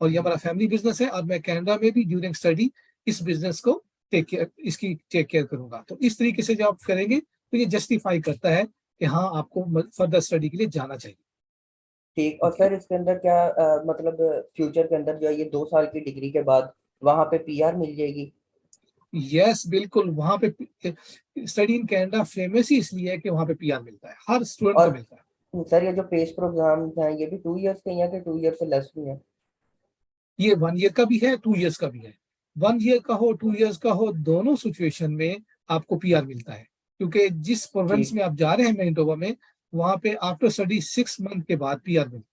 और ये हमारा फैमिली बिजनेस है, और मैं कनाडा में भी ड्यूरिंग स्टडी इस बिजनेस को इसकी टेक केयर करूंगा। तो इस तरीके से जब आप करेंगे तो ये जस्टिफाई करता है कि हाँ, आपको फर्दर स्टडी के लिए जाना चाहिए। ठीक, और सर इसके अंदर क्या मतलब फ्यूचर के अंदर जो है ये 2 साल की डिग्री के बाद वहां पे पीआर मिल जाएगी? यस बिल्कुल, वहां पे स्टडी इन कनाडा फेमस ही इसलिए है कि वहां पे पीआर मिलता है, हर स्टूडेंट को और मिलता है। सर ये जो पेस प्रोग्राम हैं ये भी 2 इयर्स के हैं कि 2 ईयर से लेस भी हैं? ये 1 ईयर का भी है, 2 इयर्स का भी है। 1 ईयर का हो, 2 इयर्स का हो, दोनों सिचुएशन में आपको पीआर मिलता है, क्योंकि जिस प्रोविंस ठीक में आप जा रहे हैं मैनिटोबा में, वहां पे आफ्टर स्टडी 6 मंथ के बाद पीआर मिलता है।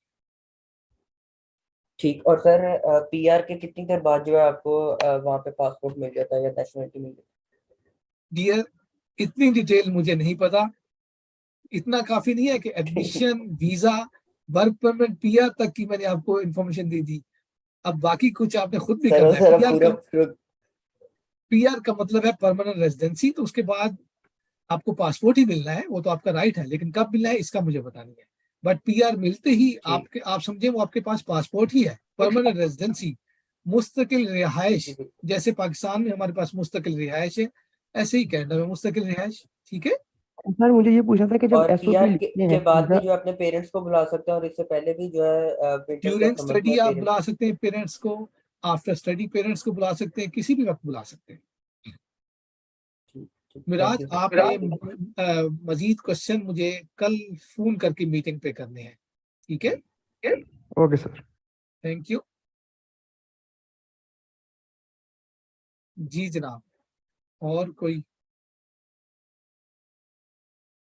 ठीक। और सर पीआर के कितनी देर बाद जो है आपको वहाँ पे पासपोर्ट मिल जाता है या नेशनलिटी मिल जाती डियर, इतनी डिटेल मुझे नहीं पता, इतना काफी नहीं है कि है? Admission, visa, work permit, PR तक की मैंने आपको इन्फॉर्मेशन दे दी। अब बाकी कुछ आपने खुद भी करना है। सर पीआर पूरा का पीआर का मतलब है परमानेंट रेजिडेंसी, तो उसके बाद आपको पासपोर्ट ही मिलना है, वो तो आपका राइट है, लेकिन कब मिलना है इसका मुझे पता नहीं है। बट पीआर मिलते ही आपके, आप समझे वो आपके पास पासपोर्ट ही है, परमानेंट रेजिडेंसी, मुस्तकिल रिहाइश। ठीक है। जैसे पाकिस्तान में हमारे पास मुस्तकिल रिहाइश है, ऐसे ही कनाडा में मुस्तकिल रिहाइश। ठीक है। सर मुझे ये पूछना था कि जब और एसओपी पीआर लिखते के हैं बाद भी वीजा जो अपने पेरेंट्स को बुला सकते हैं और इससे पहले भी जो है विंटर्स या ड्यूरिंग समर्स स्टडी में आप पेरेंट्स। बुला सकते हैं पेरेंट्स को, आफ्टर स्टडी पेरेंट्स को बुला सकते हैं, किसी भी वक्त बुला सकते हैं। थैंक मिराज, यू आपने मजीद क्वेश्चन मुझे कल फोन करके मीटिंग पे करने हैं, ठीक है? Okay sir. Thank you. जी जनाब, और कोई?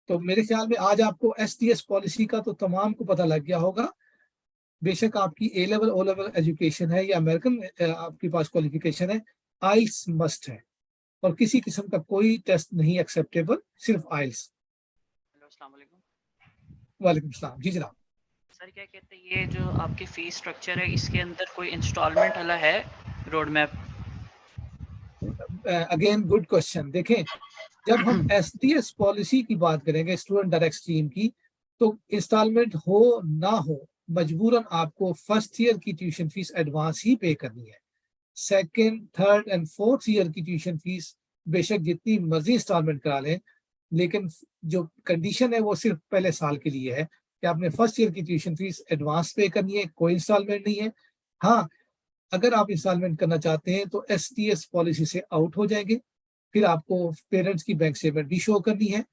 तो मेरे ख्याल में आज आपको एसटीएस पॉलिसी का तो तमाम को पता लग गया होगा। बेशक आपकी ए लेवल ओ लेवल एजुकेशन है या अमेरिकन आपके पास क्वालिफिकेशन है, आइल्स मस्ट है, और किसी किस्म का कोई टेस्ट नहीं एक्सेप्टेबल, सिर्फ आइल्स। वालेकुम सलाम। जी जनाब। सर क्या कहते हैं, ये जो आपकी फीस स्ट्रक्चर है इसके अंदर कोई इंस्टॉलमेंट वाला है road map? Again good question. देखें, जब हम एसटीएस पॉलिसी की बात करेंगे, स्टूडेंट डायरेक्ट स्ट्रीम की, तो इंस्टॉलमेंट हो ना हो, मजबूरन आपको फर्स्ट ईयर की ट्यूशन फीस एडवांस ही पे करनी है। Second, third and fourth year की ट्यूशन फीस बेशक जितनी मर्जी इंस्टॉलमेंट करा लें, लेकिन जो कंडीशन है वो सिर्फ पहले साल के लिए है कि आपने फर्स्ट ईयर की ट्यूशन फीस एडवांस पे करनी है, कोई इंस्टॉलमेंट नहीं है। हाँ, अगर आप इंस्टॉलमेंट करना चाहते हैं तो एसटीएस पॉलिसी से आउट हो जाएंगे, फिर आपको पेरेंट्स की बैंक स्टेटमेंट भी शो करनी है,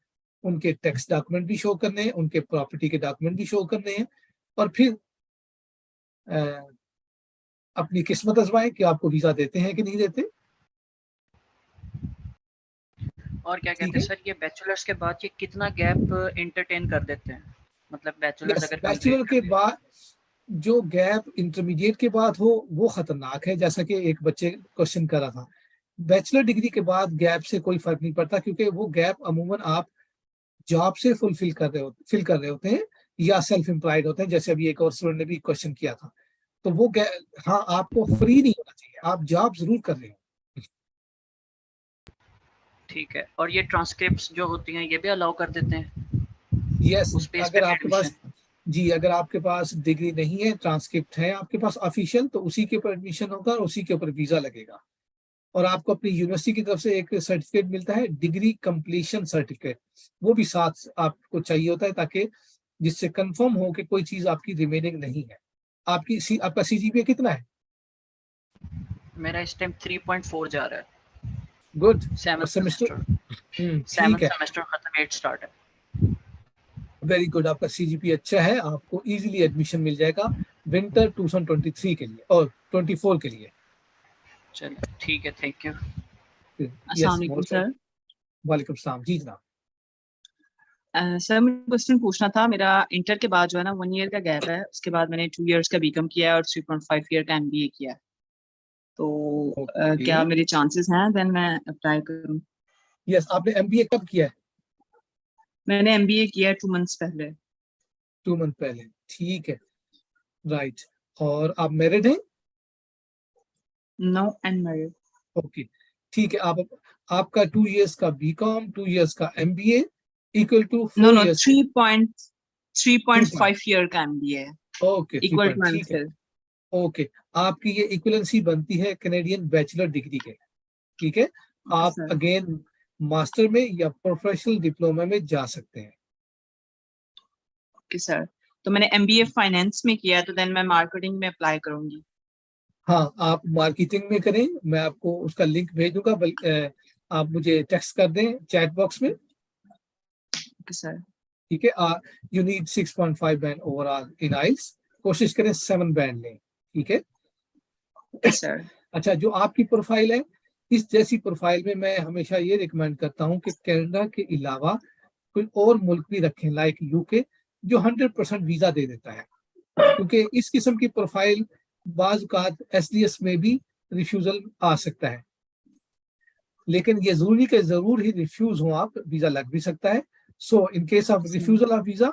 उनके टैक्स डॉक्यूमेंट भी शो करने हैं, उनके प्रॉपर्टी के डॉक्यूमेंट भी शो करने हैं, और फिर अपनी किस्मत आजमाएं कि आपको वीजा देते हैं कि नहीं देते। और क्या कहते ठीक हैं है। सर, ये बैचलर्स के बाद ये कितना गैप एंटरटेन कर देते हैं? मतलब बैचलर्स यस, अगर बैचलर कंप्लीट के बाद जो गैप इंटरमीडिएट के बाद हो वो खतरनाक है, जैसा कि एक बच्चे क्वेश्चन कर रहा था। बैचलर डिग्री के बाद गैप से कोई फर्क नहीं पड़ता, क्योंकि वो गैप अमूमन आप जॉब से फिल कर रहे होते हैं या सेल्फ एम्प्लॉयड होते हैं, जैसे अभी एक और स्टूडेंट ने भी क्वेश्चन किया था। तो वो हाँ, आपको फ्री नहीं होना चाहिए, आप जॉब जरूर कर रहे हो। ठीक है। और ये ट्रांसक्रिप्ट्स जो होती हैं ये भी अलाउ कर देते हैं यस, उस बेस पे अगर आपके एडमिशन? पास, जी अगर आपके पास डिग्री नहीं है, ट्रांसक्रिप्ट है आपके पास ऑफिशियल, तो उसी के ऊपर एडमिशन होगा और उसी के ऊपर वीजा लगेगा। और आपको अपनी यूनिवर्सिटी की तरफ से एक सर्टिफिकेट मिलता है, डिग्री कंप्लीशन सर्टिफिकेट, वो भी साथ आपको चाहिए होता है, ताकि जिससे कंफर्म हो कि कोई चीज आपकी रिमेनिंग नहीं है। आपका सीजीपीए कितना है? मेरा इस टाइम 3.4 जा रहा है। गुड। Seventh semester? सेमेस्टर ठीक है, सेमेस्टर खत्म, 8 स्टार्ट है। Very good. आपका सीजीपी अच्छा है, आपको इजीली एडमिशन मिल जाएगा विंटर 2023 के लिए और 24 के लिए। चलो ठीक है, थैंक यू। यस, अस्सलाम वालेकुम मोस्ट सर। वालेकुम सलाम। जी जनाब। सर मुझे क्वेश्चन पूछना था, मेरा इंटर के बाद जो है ना 1 ईयर का गैप है, उसके बाद मैंने 2 इयर्स का बीकॉम किया है और 3.5 ईयर का एमबीए किया है। तो क्या मेरे चांसेस हैं देन मैं अप्लाई करूं? यस, आपने एमबीए कब किया है? मैंने एमबीए किया है 2 मंथ्स पहले। 2 मंथ पहले, ठीक है, राइट। और आप मैरिड हैं? No, unmarried. ओके, ठीक है। आपका 2 इयर्स का बीकॉम, 2 इयर्स का MBA equal to 4 no years 3.5 year का एमबीए है, ओके, 3 इक्वल पॉइंट, टू ठीक है। एमफिल। ओके, आपकी ये इक्वलेंसी बनती है कैनेडियन बैचलर डिग्री के, ठीक है। आप सर अगेन मास्टर में या प्रोफेशनल डिप्लोमा में जा सकते हैं। ओके सर, तो मैंने एमबीए फाइनेंस में किया है, तो देन मैं मार्केटिंग में अप्लाई करूंगी। हाँ, आप मार्केटिंग में करें, मैं आपको उसका लिंक भेज दूंगा, आप मुझे टेक्स्ट कर दें चैट बॉक्स में। सर ठीक है, you need 6.5 band overall in IELTS, कोशिश करें 7 बैंड लें। ठीक है सर। अच्छा, जो आपकी प्रोफाइल है, इस जैसी प्रोफाइल में मैं हमेशा ये रिकमेंड करता हूँ कि कनाडा के अलावा कोई और मुल्क भी रखें, लाइक यूके, जो 100% वीजा दे देता है, क्योंकि इस किस्म की प्रोफाइल बाज औक़ात एसडीएस में भी रिफ्यूजल आ सकता है, लेकिन ये जरूरी के जरूर ही रिफ्यूज हो आप, वीजा लग भी सकता है। So in case of refusal of visa,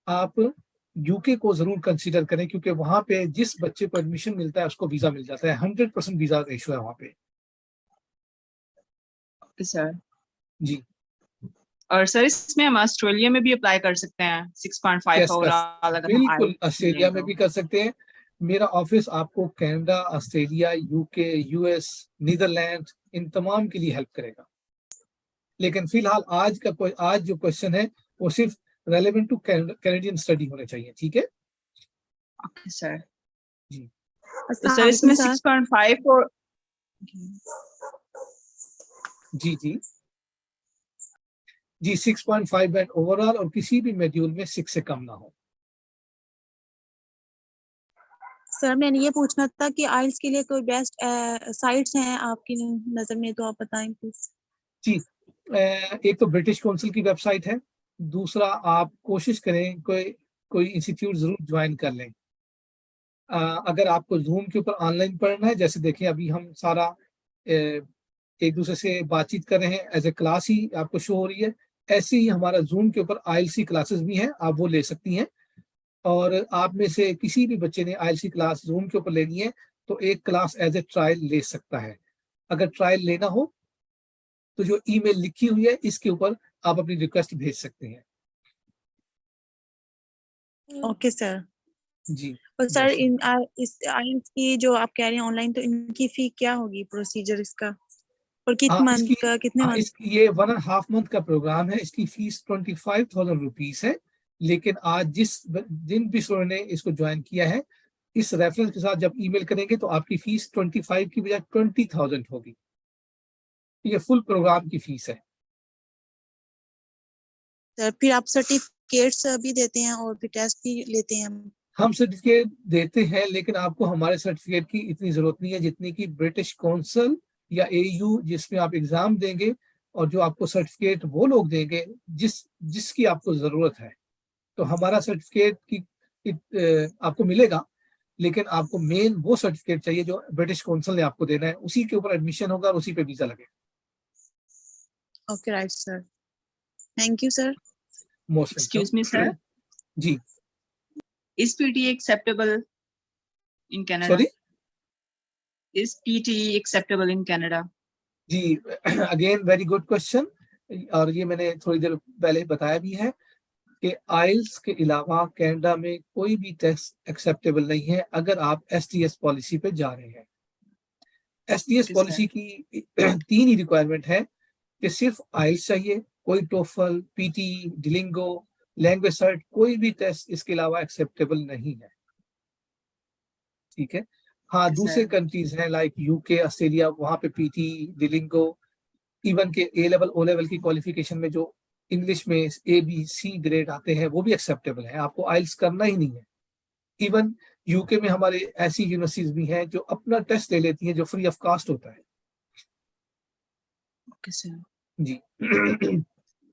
आप यूके को जरूर कंसीडर करें, क्योंकि वहां पे जिस बच्चे को एडमिशन मिलता है उसको वीजा मिल जाता है, 100% वीजा रेशो है वहां पे। सर जी, और सर इसमें हम ऑस्ट्रेलिया में भी अप्लाई कर सकते हैं 6.5 यस ओवरऑल अगर हम बिल्कुल, IELTS लें ऑस्ट्रेलिया में तो? भी कर सकते हैं। मेरा ऑफिस आपको Canada, Australia, UK, US, Netherland, इन तमाम के लिए हेल्प करेगा। लेकिन फिलहाल आज जो क्वेश्चन है वो सिर्फ रेलेवेंट टू कैनेडियन स्टडी होने चाहिए। ठीक है ओके सर। जी, तो सर इसमें 6.5 और जी जी जी 6.5 बैंड ओवरऑल, और किसी भी मॉड्यूल में 6 से कम ना हो। सर मैंने ये पूछना था कि आइल्स के लिए कोई बेस्ट साइट्स हैं आपकी नजर में, तो आप बताएं प्लीज। जी, एक तो ब्रिटिश काउंसिल की वेबसाइट है, दूसरा आप कोशिश करें कोई इंस्टीट्यूट जरूर ज्वाइन कर लें। अगर आपको जूम के ऊपर ऑनलाइन पढ़ना है, जैसे देखिए अभी हम सारा एक दूसरे से बातचीत कर रहे हैं, एज ए क्लास ही आपको शो हो रही है, ऐसे ही हमारा जूम के ऊपर आईएलसी क्लासेस भी हैं, आप वो ले सकती हैं। और आप में से किसी भी बच्चे ने आईएलसी क्लास जूम के ऊपर लेनी है तो एक क्लास एज ए ट्रायल ले सकता है। अगर ट्रायल लेना हो तो जो ईमेल लिखी हुई है इसके ऊपर आप अपनी रिक्वेस्ट भेज सकते हैं। Okay sir. जी, और सर इस आइल्स की जो आप कह रहे हैं ऑनलाइन, तो इनकी फी क्या होगी, प्रोसीजर इसका, और कितने मंथ? ये 1.5 मंथ का प्रोग्राम है, इसकी फीस 25,000 रुपीज है। लेकिन आज जिस दिन भी स्टूडेंट ने इसको ज्वाइन किया है, इस रेफरेंस के साथ जब ईमेल करेंगे तो आपकी फीस 25 की बजाय 20,000 होगी। ये फुल प्रोग्राम की फीस है। सर फिर आप सर्टिफिकेट्स भी देते हैं और फिर टेस्ट भी लेते हैं? हम सर्टिफिकेट देते हैं, लेकिन आपको हमारे सर्टिफिकेट की इतनी जरूरत नहीं है जितनी की ब्रिटिश काउंसिल या एयू, जिसमें आप एग्जाम देंगे और जो आपको सर्टिफिकेट वो लोग देंगे जिसकी आपको जरूरत है। तो हमारा सर्टिफिकेट आपको मिलेगा, लेकिन आपको मेन वो सर्टिफिकेट चाहिए जो ब्रिटिश काउंसिल ने आपको देना है, उसी के ऊपर एडमिशन होगा और उसी पे वीजा लगेगा। Okay right sir, thank you sir. Most excuse me sir, जी, is PTE acceptable in Canada? Sorry, Is PTE acceptable in Canada? जी अगेन वेरी गुड क्वेश्चन, और ये मैंने थोड़ी देर पहले बताया भी है कि आइल्स के अलावा कनाडा में कोई भी टेस्ट एक्सेप्टेबल नहीं है अगर आप एसटीएस पॉलिसी पे जा रहे हैं। एसटीएस पॉलिसी की 3 ही रिक्वायरमेंट है कि सिर्फ आइल्स चाहिए, कोई टोफल, पीटी, डिलिंगो, लैंग्वेज सर्ट, कोई भी टेस्ट इसके अलावा एक्सेप्टेबल नहीं है। ठीक है, हाँ दूसरे कंट्रीज हैं लाइक यूके, ऑस्ट्रेलिया, वहां पे पीटी, डिलिंगो, इवन के ए लेवल ओ लेवल की क्वालिफिकेशन में जो इंग्लिश में ए बी सी ग्रेड आते हैं वो भी एक्सेप्टेबल है, आपको आइल्स करना ही नहीं है। इवन यूके में हमारे ऐसी यूनिवर्सिटीज भी हैं जो अपना टेस्ट ले लेती हैं जो फ्री ऑफ कॉस्ट होता है। Okay sir. जी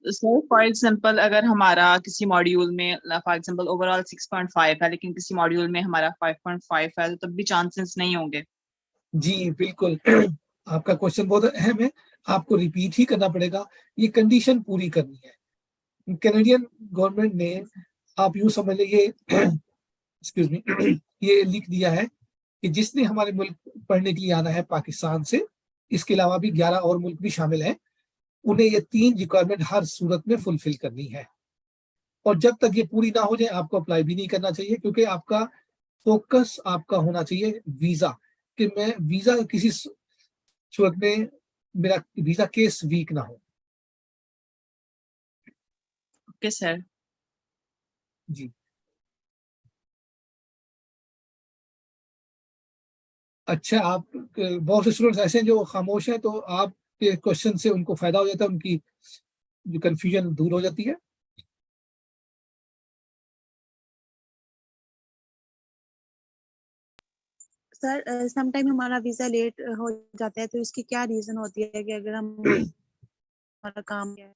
सर फॉर एग्जांपल अगर हमारा किसी मॉड्यूल में फॉर एग्जांपल ओवरऑल 6.5 है, लेकिन किसी मॉड्यूल में हमारा 5.5 है, तो तब भी चांसेस नहीं होंगे? जी बिल्कुल आपका क्वेश्चन बहुत अहम है, आपको रिपीट ही करना पड़ेगा, ये कंडीशन पूरी करनी है। कैनेडियन गवर्नमेंट ने, आप यूं समझ लीजिए एक्सक्यूज मी ये लिख दिया है कि जिसने हमारे मुल्क पढ़ने के लिए आना है पाकिस्तान से, इसके अलावा भी 11 और मुल्क भी शामिल हैं, उन्हें ये 3 रिक्वायरमेंट हर सूरत में फुलफिल करनी है। और जब तक ये पूरी ना हो जाए आपको अप्लाई भी नहीं करना चाहिए, क्योंकि आपका फोकस आपका होना चाहिए वीजा, कि मैं वीजा किसी सूरत में मेरा वीजा केस वीक ना हो। Okay sir. जी अच्छा, आप बहुत से स्टूडेंट्स ऐसे हैं जो खामोश हैं, तो आपके क्वेश्चन से उनको फायदा हो जाता है, उनकी जो कंफ्यूजन दूर हो जाती है। सर समटाइम हमारा वीजा लेट हो जाता है, तो इसकी क्या रीजन होती है कि अगर हम हमारा काम है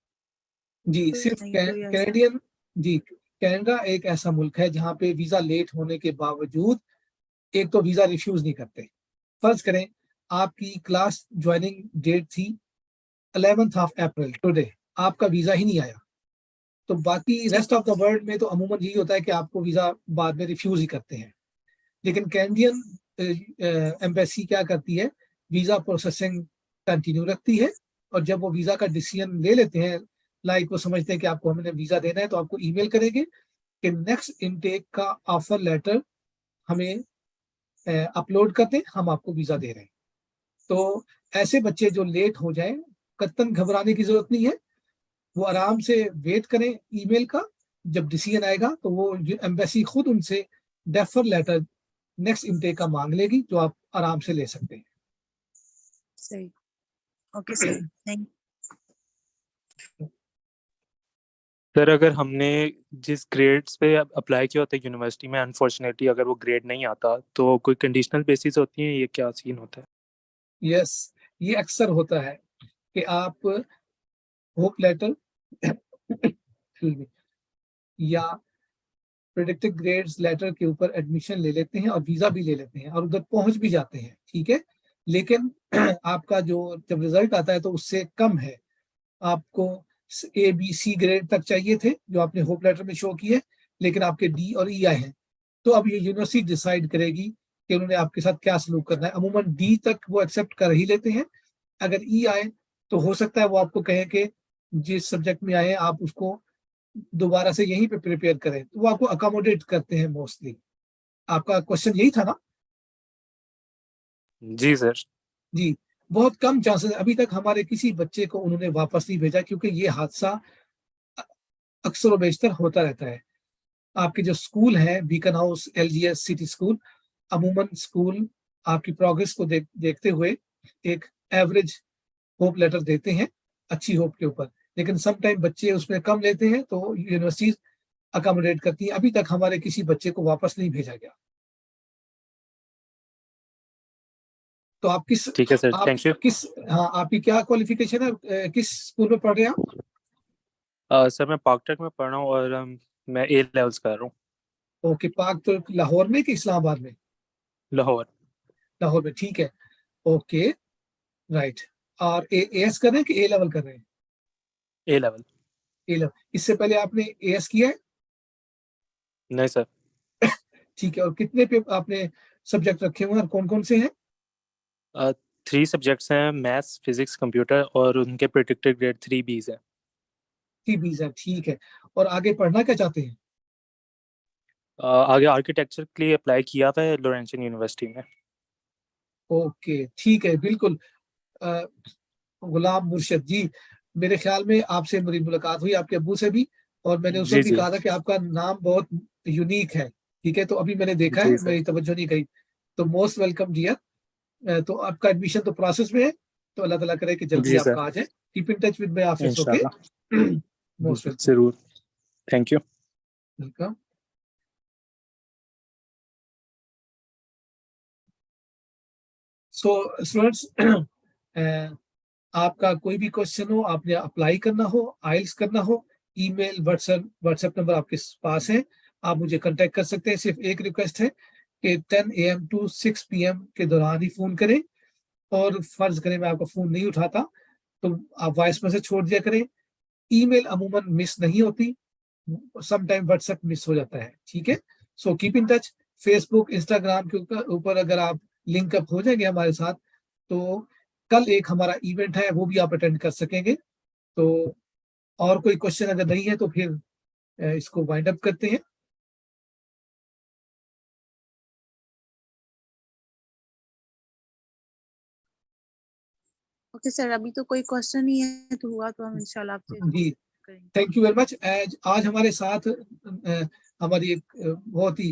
जी, तो सिर्फ नहीं कोई ऐसा? कैनेडियन जी, कनाडा एक ऐसा मुल्क है जहाँ पे वीजा लेट होने के बावजूद एक तो वीजा रिफ्यूज नहीं करते। फर्ज करें आपकी क्लास ज्वाइनिंग डेट थी 11th ऑफ अप्रैल, टुडे आपका वीजा ही नहीं आया, तो बाकी रेस्ट ऑफ द वर्ल्ड में तो अमूमन यही होता है कि आपको वीजा बाद में रिफ्यूज ही करते हैं। लेकिन कैनेडियन एम्बेसी क्या करती है, वीजा प्रोसेसिंग कंटिन्यू रखती है, और जब वो वीजा का डिसीजन ले लेते हैं, लाइक वो समझते हैं कि आपको हमने वीजा देना है, तो आपको ईमेल करेंगे कि नेक्स्ट इनटेक का ऑफर लेटर हमें अपलोड कर दें, हम आपको वीजा दे रहे हैं। तो ऐसे बच्चे जो लेट हो जाएं, कतई घबराने की जरूरत नहीं है, वो आराम से वेट करें ईमेल का। जब डिसीजन आएगा तो वो एम्बेसी खुद उनसे डेफर लेटर नेक्स्ट इनटेक का मांग लेगी, जो आप आराम से ले सकते हैं। सही, ओके सर, थैंक। सर अगर हमने जिस ग्रेड्स पे अप्लाई किया होता है यूनिवर्सिटी में, अनफॉर्चुनेटली अगर वो ग्रेड नहीं आता, तो कोई कंडीशनल बेसिस होती है, ये क्या सीन होता है? यस, ये अक्सर होता है कि आप होप लेटर या प्रेडिक्टेड ग्रेड्स लेटर के ऊपर एडमिशन ले लेते हैं और वीजा भी ले लेते हैं और उधर पहुंच भी जाते हैं, ठीक है। लेकिन आपका जो जब रिजल्ट आता है तो उससे कम है, आपको ABC ग्रेड तक चाहिए थे जो आपने होप लेटर में शो किए, लेकिन आपके D और E आए हैं। तो अब ये यूनिवर्सिटी डिसाइड करेगी कि उन्होंने आपके साथ क्या सलूक करना है। अमूमन D तक वो एक्सेप्ट कर ही लेते हैं। अगर E आए तो हो सकता है वो आपको कहें कि जिस सब्जेक्ट में आए हैं आप उसको दोबारा से यहीं पे प्रिपेयर करें, तो वो आपको अकोमोडेट करते हैं मोस्टली। आपका क्वेश्चन यही था ना? जी सर। जी, बहुत कम चांसेस, अभी तक हमारे किसी बच्चे को उन्होंने वापस नहीं भेजा, क्योंकि ये हादसा अक्सर बेशतर होता रहता है। आपके जो स्कूल हैं, beacon house, LGS city school, अमूमन स्कूल आपकी प्रोग्रेस को देखते हुए एक एवरेज होप लेटर देते हैं अच्छी होप के ऊपर, लेकिन सम टाइम बच्चे उसमें कम लेते हैं तो यूनिवर्सिटीज अकोमोडेट करती है। अभी तक हमारे किसी बच्चे को वापस नहीं भेजा गया। तो आप किस, ठीक है सर, आप थैंक यू। किस, हाँ, आपकी क्या क्वालिफिकेशन है, किस स्कूल में पढ़ रहे हैं आप? सर मैं पाकटेक में पढ़ रहा हूँ और मैं A लेवल्स कर रहा हूँ। ओके, पाक तो लाहौर में कि इस्लामाबाद में? लाहौर। लाहौर में, ठीक है, ओके, राइट। और AS कर रहे हैं कि A लेवल कर रहे हैं? A level. A लेवल, इससे पहले आपने AS किया है? नहीं सर। ठीक है, और कितने पे आपने सब्जेक्ट रखे हुए हैं और कौन कौन से हैं? 3 सब्जेक्ट्स हैं, मैथ्स, फिजिक्स, कंप्यूटर, और उनके प्रेडिक्टेड ग्रेड 3Bs है। 3Bs है, ठीक है। और आगे पढ़ना क्या चाहते हैं? आगे आर्किटेक्चर के लिए अप्लाई किया था लॉरेंशियन यूनिवर्सिटी में। ओके, ठीक है, बिल्कुल। गुलाम मुर्शद जी, मेरे ख्याल में आपसे मेरी मुलाकात हुई, आपके अब्बू से भी, और मैंने उस जी वक्त भी जी। कहा था कि आपका नाम बहुत यूनिक है, ठीक है। तो अभी मैंने देखा है, जी सर। मेरी तवज्जो नहीं गई, तो मोस्ट वेलकम डियर। तो आपका एडमिशन तो प्रोसेस में है, तो अल्लाह ताला करे कि जल्दी जी आपका सर, आ जाए। Keep in touch with my office, okay? इंशाल्लाह। Most welcome. जरूर, thank you. Welcome. So students, आपका कोई भी क्वेश्चन हो, आपने अप्लाई करना हो, आइल्स करना हो, ईमेल, व्हाट्सएप नंबर आपके पास है, आप मुझे कांटेक्ट कर सकते हैं। सिर्फ एक रिक्वेस्ट है कि 10 AM to 6 PM के दौरान ही फ़ोन करें, और फर्ज करें मैं आपका फ़ोन नहीं उठाता तो आप वॉइस मैसेज छोड़ दिया करें। ईमेल अमूमन मिस नहीं होती, सम टाइम व्हाट्सएप मिस हो जाता है, ठीक है। So keep in touch. Facebook, Instagram के ऊपर अगर आप लिंक अप हो जाएंगे हमारे साथ, तो कल एक हमारा इवेंट है, वो भी आप अटेंड कर सकेंगे। तो और कोई क्वेश्चन अगर नहीं है तो फिर इसको वाइंड अप करते हैं। ओके सर, अभी तो कोई क्वेश्चन नहीं है, तो हुआ तो हम इंशाल्लाह आपसे जी, करेंगे। Thank you very much. आज हमारे साथ हमारी एक बहुत ही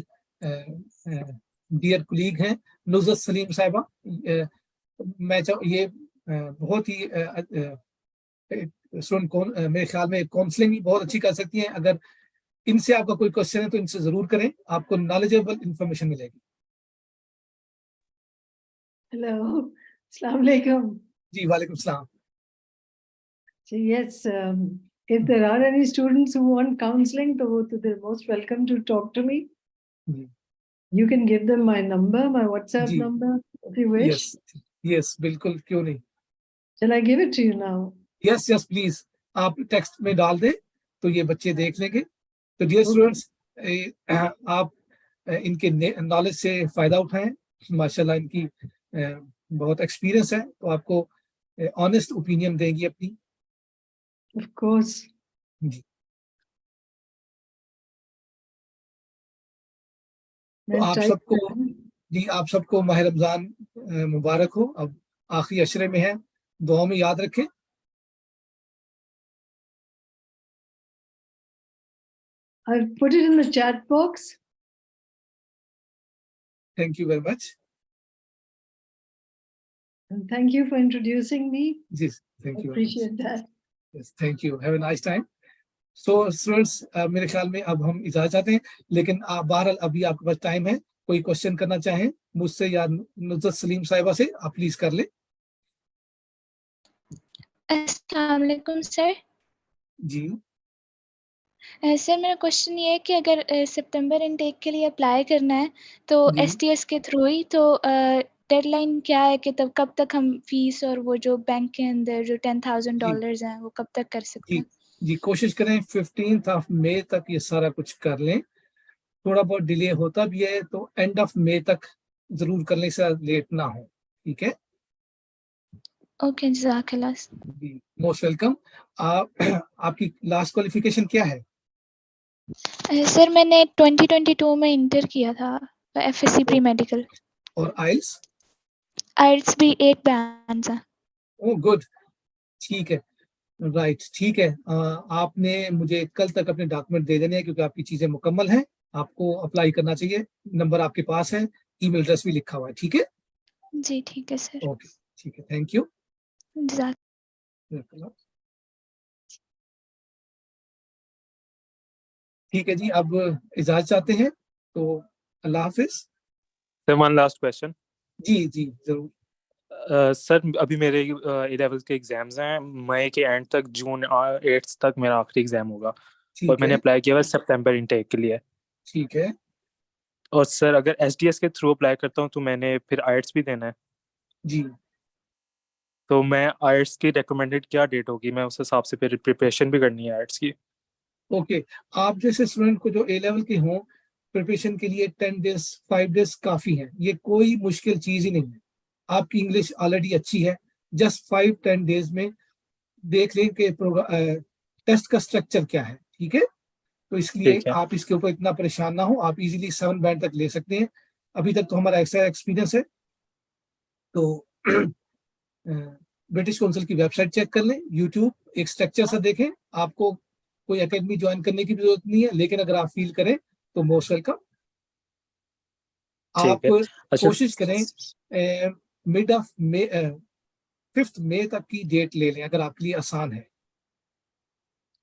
डियर कुलीग हैं नुज़रत सलीम साहिबा, मैं ये बहुत ही स्टूडेंट कौन मेरे ख्याल में काउंसलिंग भी बहुत अच्छी कर सकती हैं। अगर इनसे आपका कोई क्वेश्चन है तो इनसे जरूर करें, आपको नॉलेजेबल इंफॉर्मेशन मिलेगी। हेलो, अस्सलाम वालेकुम। जी वालेकुम सलाम। So yes, if there are any students who want counseling, so they're most welcome to talk to me. You can give them my number, my WhatsApp number, if you wish. Yes, बिल्कुल, क्यों नहीं। Shall I give it to you now? Yes, please. आप text में डाल दें तो ये बच्चे देख लेंगे। तो डियर स्टूडेंट्स, आप इनके नॉलेज से फायदा उठाएं। माशाल्लाह इनकी बहुत एक्सपीरियंस है, तो आपको ऑनेस्ट ओपिनियन देंगी अपनी। Of course. जी। तो आप सबको माह रमजान मुबारक हो। अब आखिरी अशरे में है, दुआ में याद रखें। I've put it in the chat box. Thank you very much. And thank you for introducing me. Yes, thank you. Appreciate that. Yes, thank you. Have a nice time. So students, मेरे ख्याल में अब हम इजाजत चाहते हैं, लेकिन बहरहाल अभी आपके पास टाइम है। कोई क्वेश्चन करना चाहें मुझसे या नुज़रत सलीम साहिबा से, आप प्लीज कर ले। अस्सलाम वालेकुम सर। जी सर मेरा क्वेश्चन ये है कि अगर सितंबर इनटेक के लिए अप्लाई करना है तो एसटीएस के थ्रू ही, तो डेडलाइन क्या है कि तब कब तक हम फीस और वो जो बैंक के अंदर जो $10,000 हैं वो कब तक कर सकते हैं? जी, कोशिश करें 15 मई तक ये सारा कुछ कर लें। थोड़ा बहुत डिले होता भी है तो एंड ऑफ मई तक जरूर कर लें, इससे लेट ना हो। ठीक है, ओके, जज़ाकल्लाह। जी मोस्ट वेलकम। आपकी लास्ट क्वालिफिकेशन क्या है? सर मैंने 2022 में इंटर किया था, एफएससी प्री मेडिकल। और आइल्स? आइल्स भी 8 बैंड्स हैं। ओह गुड, ठीक है, राइट, ठीक है। आपने मुझे कल तक अपने डॉक्यूमेंट दे देने हैं, क्योंकि आपकी चीजें मुकम्मल हैं। आपको अप्लाई करना चाहिए, नंबर आपके पास है, ईमेल एड्रेस भी लिखा हुआ है। ठीक है जी, ठीक है सर। ओके, ठीक है, थैंक यू। ठीक है जी, अब इजाजत चाहते हैं तो अल्लाह हाफिज। Sir one last question. जी जी जरूर। सर अभी मेरे ए लेवल के एग्जाम्स हैं, मई के एंड तक, जून 8 तक मेरा आखिरी एग्जाम होगा, और मैंने अप्लाई किया हुआ सितंबर इनटेक के लिए। ठीक है। और सर अगर एसडीएस के थ्रू अप्लाई करता हूँ तो मैंने फिर आईएलटीएस भी देना है। जी। तो मैं आईएलटीएस की रिकमेंडेड क्या डेट होगी, मैं उस हिसाब से फिर प्रिपरेशन भी करनी है आईएलटीएस की। ओके, आप जैसे स्टूडेंट को जो ए लेवल के हों, प्रिपरेशन के लिए 10 डेज 5 डेज काफी है। ये कोई मुश्किल चीज ही नहीं है। आपकी इंग्लिश ऑलरेडी अच्छी है, जस्ट 5-10 डेज में देख लें कि टेस्ट का स्ट्रक्चर क्या है। ठीक है, तो इसलिए आप इसके ऊपर इतना परेशान ना हो, आप इजीली 7 बैंड तक ले सकते हैं। अभी तक तो हमारा ऐसा एक्सपीरियंस है। तो ब्रिटिश काउंसिल की वेबसाइट चेक कर लें, यूट्यूब एक स्ट्रक्चर सा देखें। आपको कोई एकेडमी ज्वाइन करने की भी जरूरत नहीं है, लेकिन अगर आप फील करें तो मोस्ट वेलकम। आप कोशिश करें मिड ऑफ मे 5 मई तक की डेट ले लें, अगर आपके लिए आसान है।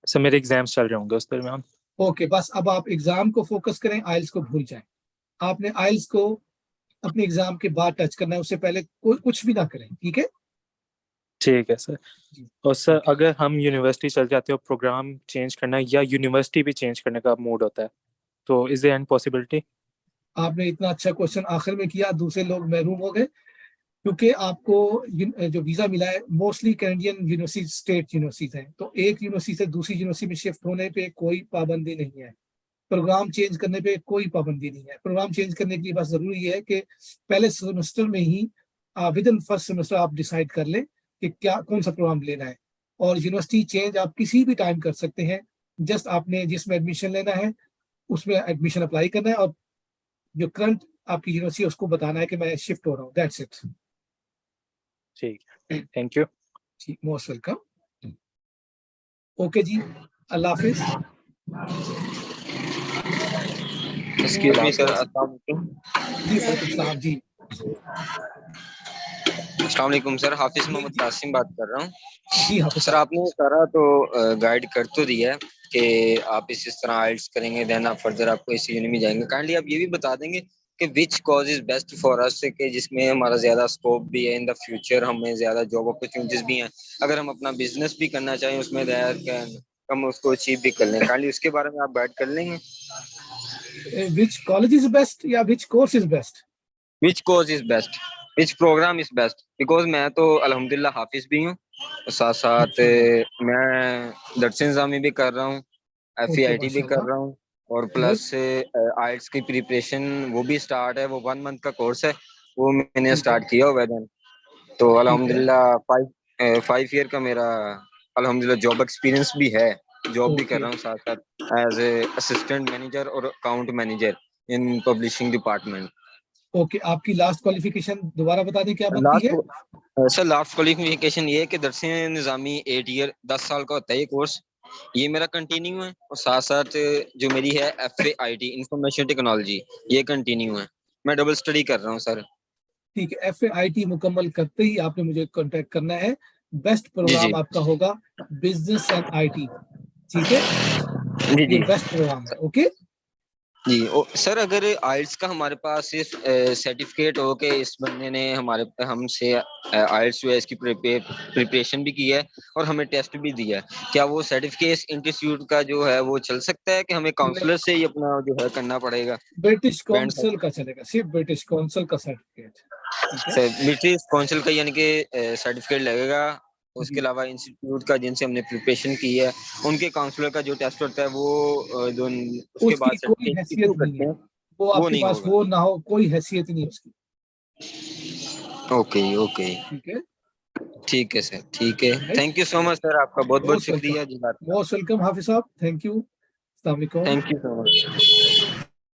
सर मेरे एग्जाम्स चल रहे होंगे उस दरमियान। ओके, बस अब आप एग्जाम को फोकस करें, आइल्स को भूल जाएं। आपने आइल्स को अपने एग्जाम के बाद टच करना है, उससे पहले कोई कुछ भी ना करें। ठीक है, ठीक है सर। और सर अगर हम यूनिवर्सिटी चल जाते हो, प्रोग्राम चेंज करना या यूनिवर्सिटी भी चेंज करने का मूड होता है, तो इज देयर एनी पॉसिबिलिटी? आपने इतना अच्छा क्वेश्चन आखिर में किया, दूसरे लोग महरूम हो गए, क्योंकि आपको जो वीजा मिला है mostly Canadian university state universities हैं। तो एक यूनिवर्सिटी से दूसरी यूनिवर्सिटी में शिफ्ट होने पे कोई पाबंदी नहीं है, प्रोग्राम चेंज करने पे कोई पाबंदी नहीं है। प्रोग्राम चेंज करने के लिए बस जरूरी है कि पहले सेमेस्टर में ही विद इन फर्स्ट सेमेस्टर आप डिसाइड कर लें कि क्या कौन सा प्रोग्राम लेना है। और यूनिवर्सिटी चेंज आप किसी भी टाइम कर सकते हैं, जस्ट आपने जिसमें एडमिशन लेना है उसमें एडमिशन अप्लाई करना है, और जो करंट आपकी यूनिवर्सिटी है उसको बताना है कि मैं शिफ्ट हो रहा हूँ। That's it. ठीक है, थैंक यू। जी मोस्ट वेलकम। ओके जी, अल्लाह हाफिज। एक्सक्यूज मी सर, अस्सलाम वालेकुम। जी वालेकुम सलाम जी। अस्सलाम वालेकुम सर, हाफिज मोहम्मद कासिम बात कर रहा हूँ। जी हाफिज सर आपने सारा तो गाइड कर तो दिया है कि आप इस तरह आइल्स करेंगे, देन आप फर्दर आपको इस यूनि में जाएंगे। काइंडली आप ये भी बता देंगे कि which cause is best for us, कि जिसमें हमारा ज्यादा स्कोप भी है इन द फ्यूचर, हमें ज्यादा जॉब अपॉर्चुनिटीज भी हैं, अगर हम अपना बिजनेस भी करना चाहें उसमें हम उसको अचीव भी कर लें। काइंडली उसके बारे में आप गाइड कर लेंगे। Which college is best या which course is best? Which course is best, which programme is best, because मैं तो अल्हम्दुलिल्लाह हाफिज भी हूँ, साथ साथ मैं दरस निज़ामी भी कर रहा हूँ, FEIT भी कर रहा हूँ, और प्लस आइल्स की प्रिपरेशन वो भी स्टार्ट है, वो 1 मंथ का कोर्स है, वो मैंने स्टार्ट किया हुआ है। तो अल्हम्दुलिल्लाह 5 ईयर का मेरा अल्हम्दुलिल्लाह जॉब एक्सपीरियंस भी है, जॉब भी कर रहा हूँ साथ साथ एज ए असिस्टेंट मैनेजर और account manager in publishing department. Okay, आपकी लास्ट क्वालिफिकेशन दोबारा बता दें क्या बनती है? सर लास्ट क्वालिफिकेशन ये है कि दरस निज़ामी 8 ईयर 10 साल का होता है ये कोर्स, ये मेरा कंटिन्यू है, और साथ साथ जो मेरी है FAIT इंफॉर्मेशन टेक्नोलॉजी, ये कंटिन्यू है, मैं डबल स्टडी कर रहा हूँ सर। ठीक है, FAIT मुकम्मल करते ही आपने मुझे कांटेक्ट करना है। बेस्ट जी प्रोग्राम आपका होगा बिजनेस एंड IT, ठीक है? जी ये बेस्ट प्रोग्राम है। ओके जी। सर अगर आइल्स का हमारे पास सर्टिफिकेट हो कि इस बंदे ने हमसे आइल्स जो है इसकी प्रिपरेशन भी की है और हमें टेस्ट भी दिया है, क्या वो सर्टिफिकेट इंस्टीट्यूट का जो है वो चल सकता है कि हमें काउंसलर से ही अपना जो है करना पड़ेगा? ब्रिटिश काउंसिल का चलेगा, सिर्फ ब्रिटिश काउंसिल का सर्टिफिकेट। ब्रिटिश काउंसिल का यानी कि सर्टिफिकेट लगेगा, उसके अलावा इंस्टीट्यूट का जिनसे हमने प्रिपरेशन की है उनके काउंसलर का जो टेस्ट होता है वो उसके उसकी बाद कोई सर्टिफिकेट हैसियत इशू नहीं करते है, हैं, वो वो आपके नहीं पास होगा। हो ना हो, कोई हैसियत नहीं है उसकी। ओके ओके ठीक है, ठीक है सर, ठीक है। Thank you so much sir, आपका बहुत बहुत शुक्रिया जी। मोस्ट वेलकम हाफिज साहब, थैंक यू। अस्सलाम वालेकुम। Thank you so much.